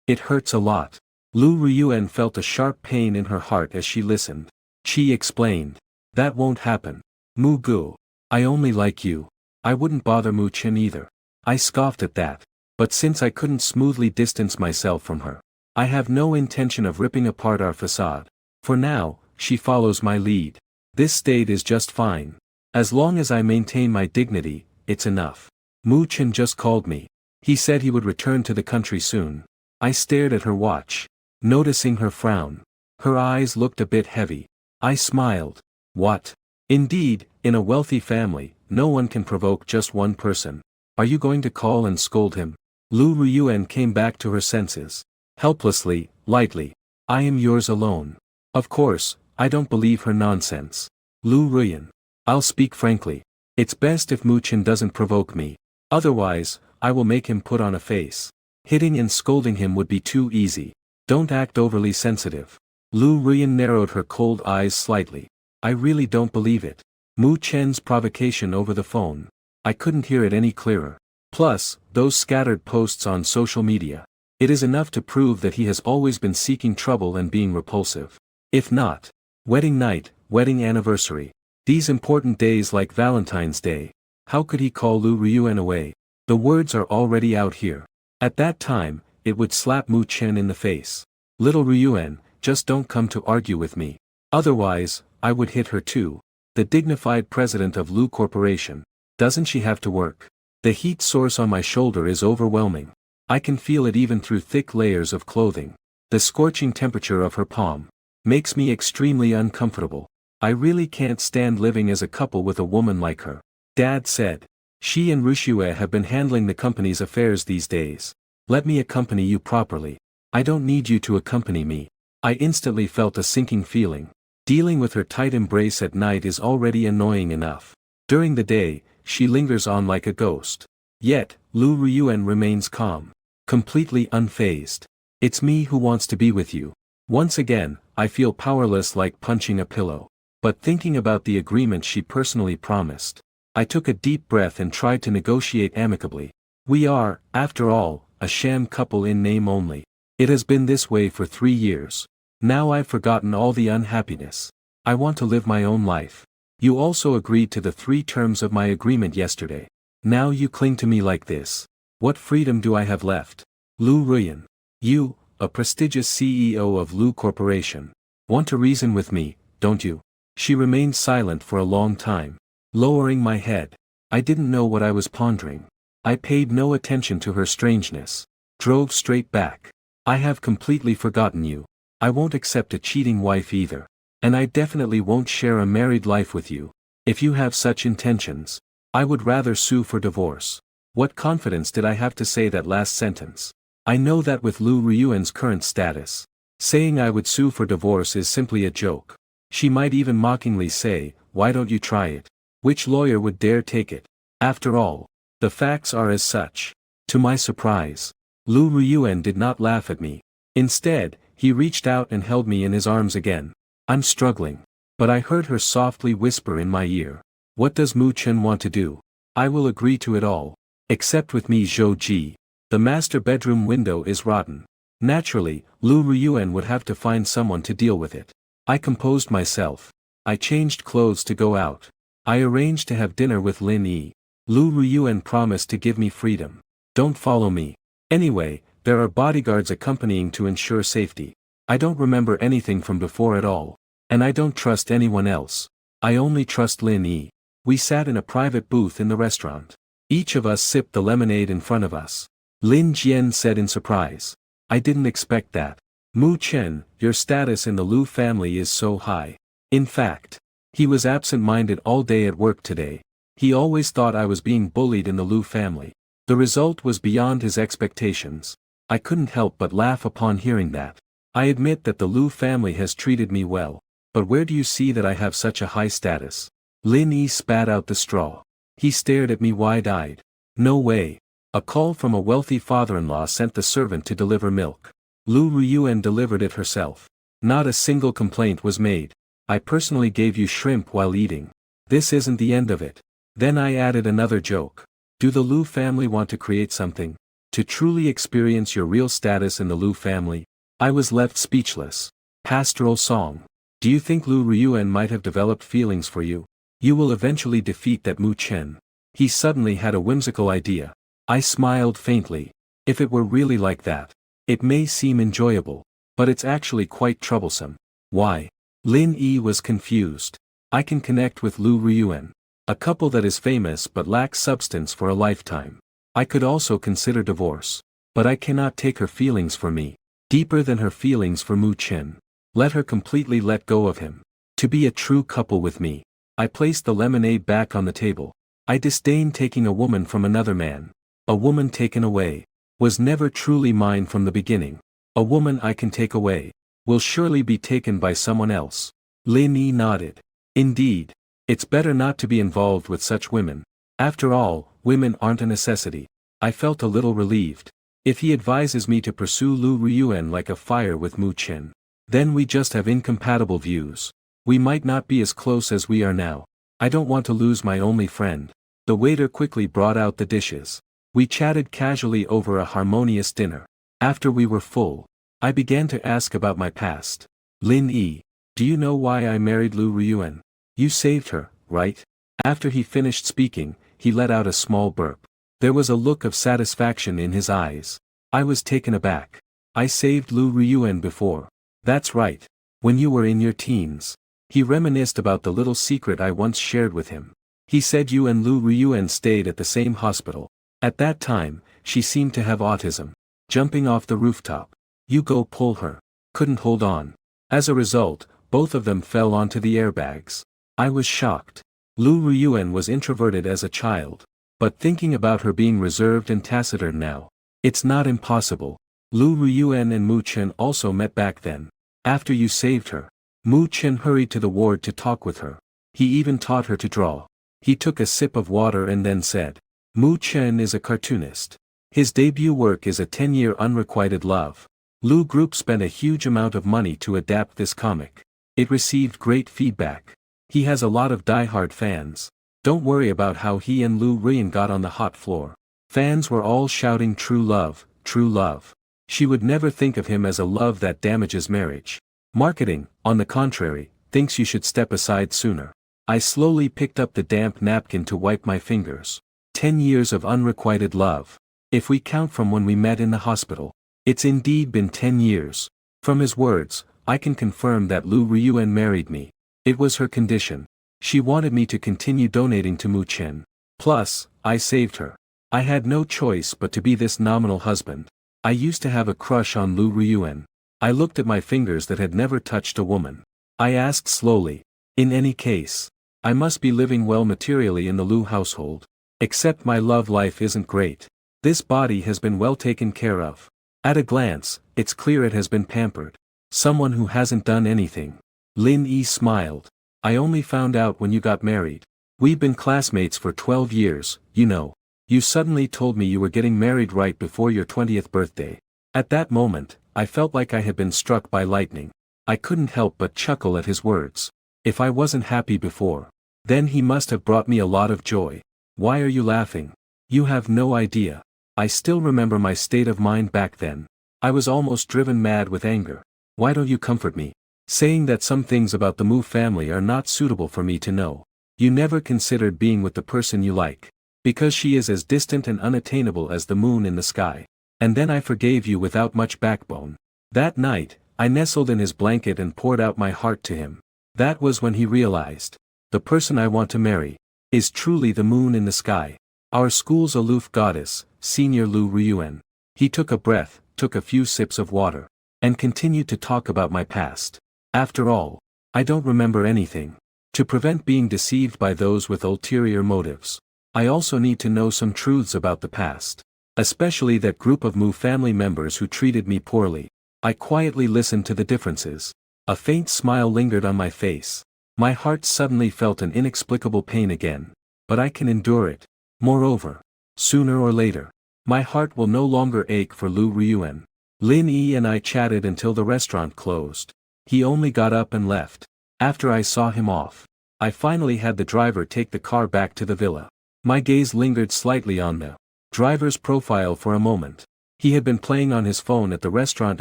[SPEAKER 1] it hurts a lot. Lu Ruyuan felt a sharp pain in her heart as she listened. She explained. That won't happen. Mu Gu. I only like you. I wouldn't bother Mu Chen either. I scoffed at that. But since I couldn't smoothly distance myself from her, I have no intention of ripping apart our facade. For now, she follows my lead. This state is just fine. As long as I maintain my dignity, it's enough. Mu Chen just called me. He said he would return to the country soon. I stared at her watch, noticing her frown. Her eyes looked a bit heavy. I smiled. What? Indeed, in a wealthy family, no one can provoke just one person. Are you going to call and scold him? Lu Ruyuan came back to her senses. Helplessly, lightly. I am yours alone. Of course, I don't believe her nonsense. Lu Ruyuan. I'll speak frankly. It's best if Mu Chen doesn't provoke me. Otherwise, I will make him put on a face. Hitting and scolding him would be too easy. Don't act overly sensitive. Lu Ruyuan narrowed her cold eyes slightly. I really don't believe it. Mu Chen's provocation over the phone. I couldn't hear it any clearer. Plus, those scattered posts on social media. It is enough to prove that he has always been seeking trouble and being repulsive. If not, wedding night, wedding anniversary. These important days like Valentine's Day. How could he call Lu Ruyuan away? The words are already out here. At that time, it would slap Mu Chen in the face. Little Ruyuan, just don't come to argue with me. Otherwise, I would hit her too. The dignified president of Lu Corporation. Doesn't she have to work? The heat source on my shoulder is overwhelming. I can feel it even through thick layers of clothing. The scorching temperature of her palm makes me extremely uncomfortable. I really can't stand living as a couple with a woman like her. Dad said. She and Rushue have been handling the company's affairs these days. Let me accompany you properly. I don't need you to accompany me. I instantly felt a sinking feeling. Dealing with her tight embrace at night is already annoying enough. During the day, she lingers on like a ghost. Yet, Lu Ryuen remains calm. Completely unfazed. It's me who wants to be with you. Once again, I feel powerless like punching a pillow. But thinking about the agreement she personally promised, I took a deep breath and tried to negotiate amicably. We are, after all, a sham couple in name only. It has been this way for 3 years. Now I've forgotten all the unhappiness. I want to live my own life. You also agreed to the 3 terms of my agreement yesterday. Now you cling to me like this. What freedom do I have left? Lu Ruyan. You, a prestigious CEO of Lu Corporation. Want to reason with me, don't you? She remained silent for a long time. Lowering my head. I didn't know what I was pondering. I paid no attention to her strangeness. Drove straight back. I have completely forgotten you. I won't accept a cheating wife either. And I definitely won't share a married life with you. If you have such intentions, I would rather sue for divorce. What confidence did I have to say that last sentence? I know that with Lu Ryuan's current status, saying I would sue for divorce is simply a joke. She might even mockingly say, why don't you try it? Which lawyer would dare take it? After all, the facts are as such. To my surprise, Lu Ryuan did not laugh at me. Instead, he reached out and held me in his arms again. I'm struggling. But I heard her softly whisper in my ear. What does Mu Chen want to do? I will agree to it all. Except with me Zhou Ji. The master bedroom window is rotten. Naturally, Lu Ryuan would have to find someone to deal with it. I composed myself. I changed clothes to go out. I arranged to have dinner with Lin Yi. Lu Ryuan promised to give me freedom. Don't follow me. Anyway, there are bodyguards accompanying to ensure safety. I don't remember anything from before at all. And I don't trust anyone else. I only trust Lin Yi. We sat in a private booth in the restaurant. Each of us sipped the lemonade in front of us. Lin Jian said in surprise. I didn't expect that. Mu Chen, your status in the Lu family is so high. In fact, he was absent-minded all day at work today. He always thought I was being bullied in the Lu family. The result was beyond his expectations. I couldn't help but laugh upon hearing that. I admit that the Lu family has treated me well. But where do you see that I have such a high status? Lin Yi spat out the straw. He stared at me wide-eyed. No way. A call from a wealthy father-in-law sent the servant to deliver milk. Lu Ryuan delivered it herself. Not a single complaint was made. I personally gave you shrimp while eating. This isn't the end of it. Then I added another joke. Do the Lu family want to create something? To truly experience your real status in the Lu family? I was left speechless. Pastoral song. Do you think Lu Ryuan might have developed feelings for you? You will eventually defeat that Mu Chen. He suddenly had a whimsical idea. I smiled faintly. If it were really like that, it may seem enjoyable, but it's actually quite troublesome. Why? Lin Yi was confused. I can connect with Lu Ryuan. A couple that is famous but lacks substance for a lifetime. I could also consider divorce. But I cannot take her feelings for me. Deeper than her feelings for Mu Chen. Let her completely let go of him. To be a true couple with me. I placed the lemonade back on the table. I disdain taking a woman from another man. A woman taken away. Was never truly mine from the beginning. A woman I can take away. Will surely be taken by someone else. Lin Yi nodded. Indeed. It's better not to be involved with such women. After all, women aren't a necessity. I felt a little relieved. If he advises me to pursue Lu Ryuan like a fire with Mu Chen, then we just have incompatible views. We might not be as close as we are now. I don't want to lose my only friend. The waiter quickly brought out the dishes. We chatted casually over a harmonious dinner. After we were full, I began to ask about my past. Lin Yi, do you know why I married Lu Ryuan? You saved her, right? After he finished speaking, he let out a small burp. There was a look of satisfaction in his eyes. I was taken aback. I saved Lu Ryuan before. That's right. When you were in your teens. He reminisced about the little secret I once shared with him. He said you and Lu Ryuan stayed at the same hospital. At that time, she seemed to have autism. Jumping off the rooftop. You go pull her. Couldn't hold on. As a result, both of them fell onto the airbags. I was shocked. Lu Ryuan was introverted as a child. But thinking about her being reserved and taciturn now. It's not impossible. Lu Ryuan and Mu Chen also met back then. After you saved her. Mu Chen hurried to the ward to talk with her. He even taught her to draw. He took a sip of water and then said. Mu Chen is a cartoonist. His debut work is a 10-year unrequited love. Lu Group spent a huge amount of money to adapt this comic. It received great feedback. He has a lot of die-hard fans. Don't worry about how he and Lu Ryuan got on the hot floor. Fans were all shouting true love, true love. She would never think of him as a love that damages marriage. Marketing, on the contrary, thinks you should step aside sooner. I slowly picked up the damp napkin to wipe my fingers. 10 years of unrequited love. If we count from when we met in the hospital, it's indeed been 10 years. From his words, I can confirm that Lu Ryuan married me. It was her condition. She wanted me to continue donating to Mu Chen. Plus, I saved her. I had no choice but to be this nominal husband. I used to have a crush on Lu Ryuan. I looked at my fingers that had never touched a woman. I asked slowly. In any case, I must be living well materially in the Lu household. Except my love life isn't great. This body has been well taken care of. At a glance, it's clear it has been pampered. Someone who hasn't done anything. Lin Yi smiled. I only found out when you got married. We've been classmates for 12 years, you know. You suddenly told me you were getting married right before your 20th birthday. At that moment, I felt like I had been struck by lightning. I couldn't help but chuckle at his words. If I wasn't happy before, then he must have brought me a lot of joy. Why are you laughing? You have no idea. I still remember my state of mind back then. I was almost driven mad with anger. Why don't you comfort me? Saying that some things about the Mu family are not suitable for me to know. You never considered being with the person you like. Because she is as distant and unattainable as the moon in the sky. And then I forgave you without much backbone. That night, I nestled in his blanket and poured out my heart to him. That was when he realized. The person I want to marry is truly the moon in the sky. Our school's aloof goddess, Senior Lu Ryuan. He took a breath, took a few sips of water, and continued to talk about my past. After all, I don't remember anything. To prevent being deceived by those with ulterior motives, I also need to know some truths about the past. Especially that group of Mu family members who treated me poorly. I quietly listened to the differences. A faint smile lingered on my face. My heart suddenly felt an inexplicable pain again. But I can endure it. Moreover, sooner or later, my heart will no longer ache for Lu Ryuan. Lin Yi and I chatted until the restaurant closed. He only got up and left. After I saw him off, I finally had the driver take the car back to the villa. My gaze lingered slightly on the driver's profile for a moment. He had been playing on his phone at the restaurant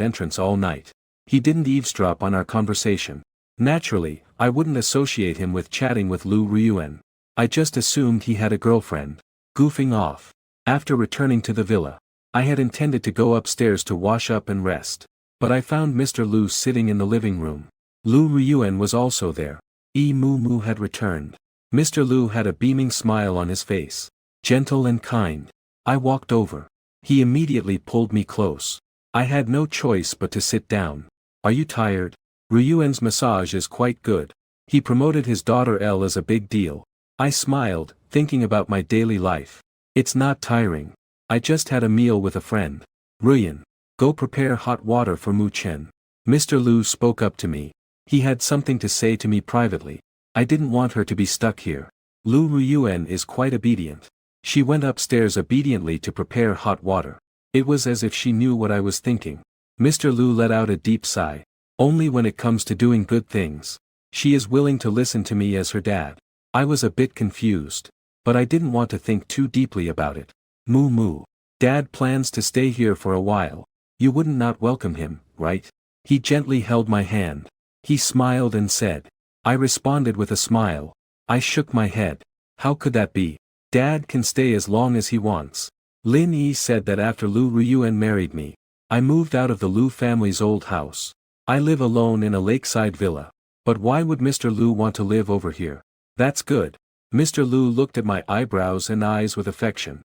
[SPEAKER 1] entrance all night. He didn't eavesdrop on our conversation. Naturally, I wouldn't associate him with chatting with Lu Ryuan. I just assumed he had a girlfriend. Goofing off. After returning to the villa, I had intended to go upstairs to wash up and rest. But I found Mr. Lu sitting in the living room. Lu Ryuan was also there. Mu had returned. Mr. Lu had a beaming smile on his face. Gentle and kind. I walked over. He immediately pulled me close. I had no choice but to sit down. Are you tired? Ryuan's massage is quite good. He promoted his daughter Elle as a big deal. I smiled, thinking about my daily life. It's not tiring. I just had a meal with a friend. Ryuan, go prepare hot water for Mu Chen. Mr. Lu spoke up to me. He had something to say to me privately. I didn't want her to be stuck here. Lu Ryuan is quite obedient. She went upstairs obediently to prepare hot water. It was as if she knew what I was thinking. Mr. Lu let out a deep sigh. Only when it comes to doing good things. She is willing to listen to me as her dad. I was a bit confused. But I didn't want to think too deeply about it. Mu. Dad plans to stay here for a while. You wouldn't not welcome him, right? He gently held my hand. He smiled and said. I responded with a smile. I shook my head. How could that be? Dad can stay as long as he wants. Lin Yi said that after Lu Ryuan married me, I moved out of the Lu family's old house. I live alone in a lakeside villa. But why would Mr. Lu want to live over here? That's good. Mr. Lu looked at my eyebrows and eyes with affection.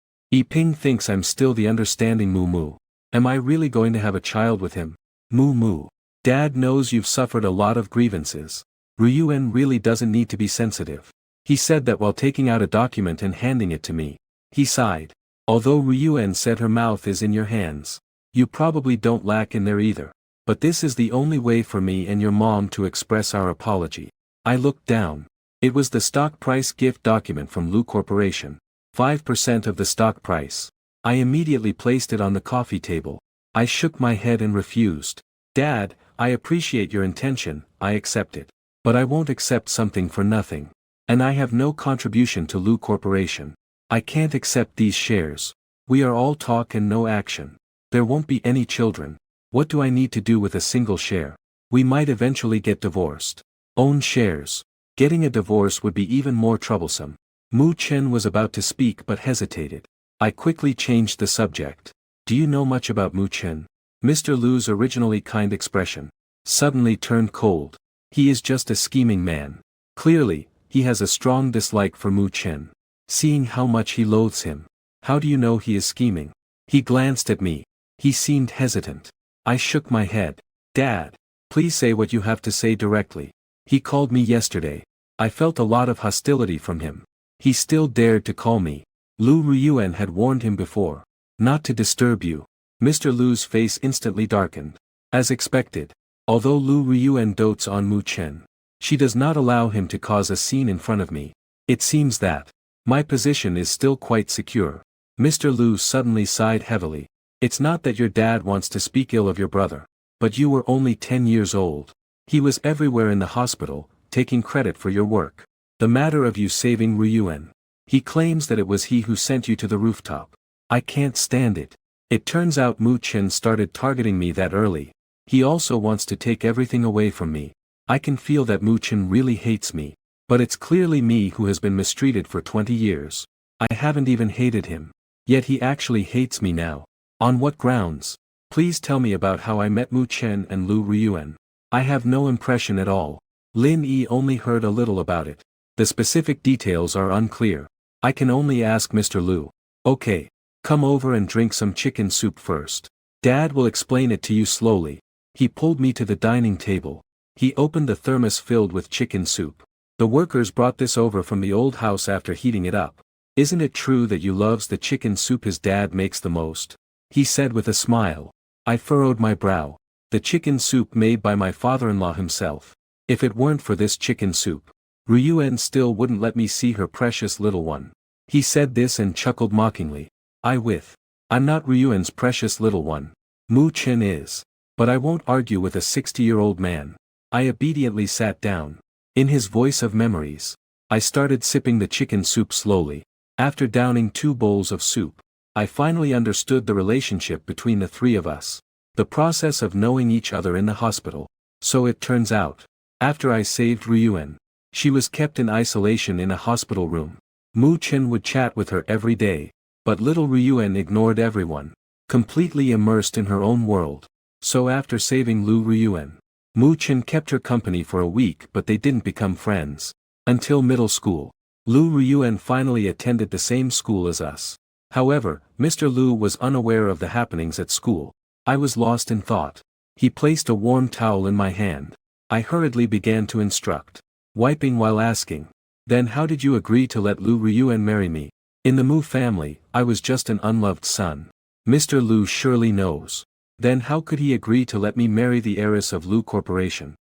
[SPEAKER 1] Ping thinks I'm still the understanding Moo Moo. Am I really going to have a child with him? Moo Moo. Dad knows you've suffered a lot of grievances. Ryuan really doesn't need to be sensitive. He said that while taking out a document and handing it to me. He sighed. Although Ryuan said her mouth is in your hands. You probably don't lack in there either. But this is the only way for me and your mom to express our apology. I looked down. It was the stock price gift document from Lu Corporation. 5% of the stock price. I immediately placed it on the coffee table. I shook my head and refused. Dad, I appreciate your intention, I accept it. But I won't accept something for nothing. And I have no contribution to Lu Corporation. I can't accept these shares. We are all talk and no action. There won't be any children. What do I need to do with a single share? We might eventually get divorced. Own shares. Getting a divorce would be even more troublesome. Mu Chen was about to speak but hesitated. I quickly changed the subject. Do you know much about Mu Chen? Mr. Lu's originally kind expression suddenly turned cold. He is just a scheming man. Clearly, he has a strong dislike for Mu Chen. Seeing how much he loathes him. How do you know he is scheming? He glanced at me. He seemed hesitant. I shook my head. Dad, please say what you have to say directly. He called me yesterday. I felt a lot of hostility from him. He still dared to call me. Lu Ryuan had warned him before. Not to disturb you. Mr. Lu's face instantly darkened. As expected. Although Lu Ryuan dotes on Mu Chen. She does not allow him to cause a scene in front of me. It seems that my position is still quite secure. Mr. Lu suddenly sighed heavily. It's not that your dad wants to speak ill of your brother. But you were only 10 years old. He was everywhere in the hospital, taking credit for your work. The matter of you saving Ryuan. He claims that it was he who sent you to the rooftop. I can't stand it. It turns out Mu Chen started targeting me that early. He also wants to take everything away from me. I can feel that Mu Chen really hates me. But it's clearly me who has been mistreated for 20 years. I haven't even hated him. Yet he actually hates me now. On what grounds? Please tell me about how I met Mu Chen and Lu Ryuan. I have no impression at all. Lin Yi only heard a little about it. The specific details are unclear. I can only ask Mr. Lu. Okay. Come over and drink some chicken soup first. Dad will explain it to you slowly. He pulled me to the dining table. He opened the thermos filled with chicken soup. The workers brought this over from the old house after heating it up. Isn't it true that you loves the chicken soup his dad makes the most? He said with a smile. I furrowed my brow. The chicken soup made by my father-in-law himself. If it weren't for this chicken soup, Ryuan still wouldn't let me see her precious little one. He said this and chuckled mockingly. I'm not Ryuan's precious little one. Mu Chen is. But I won't argue with a 60-year-old man. I obediently sat down. In his voice of memories, I started sipping the chicken soup slowly. After downing 2 bowls of soup, I finally understood the relationship between the three of us. The process of knowing each other in the hospital. So it turns out. After I saved Ryuan, she was kept in isolation in a hospital room. Mu Chen would chat with her every day. But little Ryuan ignored everyone. Completely immersed in her own world. So after saving Lu Ryuan, Mu Chen kept her company for a week but they didn't become friends. Until middle school. Lu Ryuan finally attended the same school as us. However, Mr. Lu was unaware of the happenings at school. I was lost in thought. He placed a warm towel in my hand. I hurriedly began to instruct. Wiping while asking. Then how did you agree to let Lu Ryuan marry me? In the Mu family, I was just an unloved son. Mr. Lu surely knows. Then how could he agree to let me marry the heiress of Lu Corporation?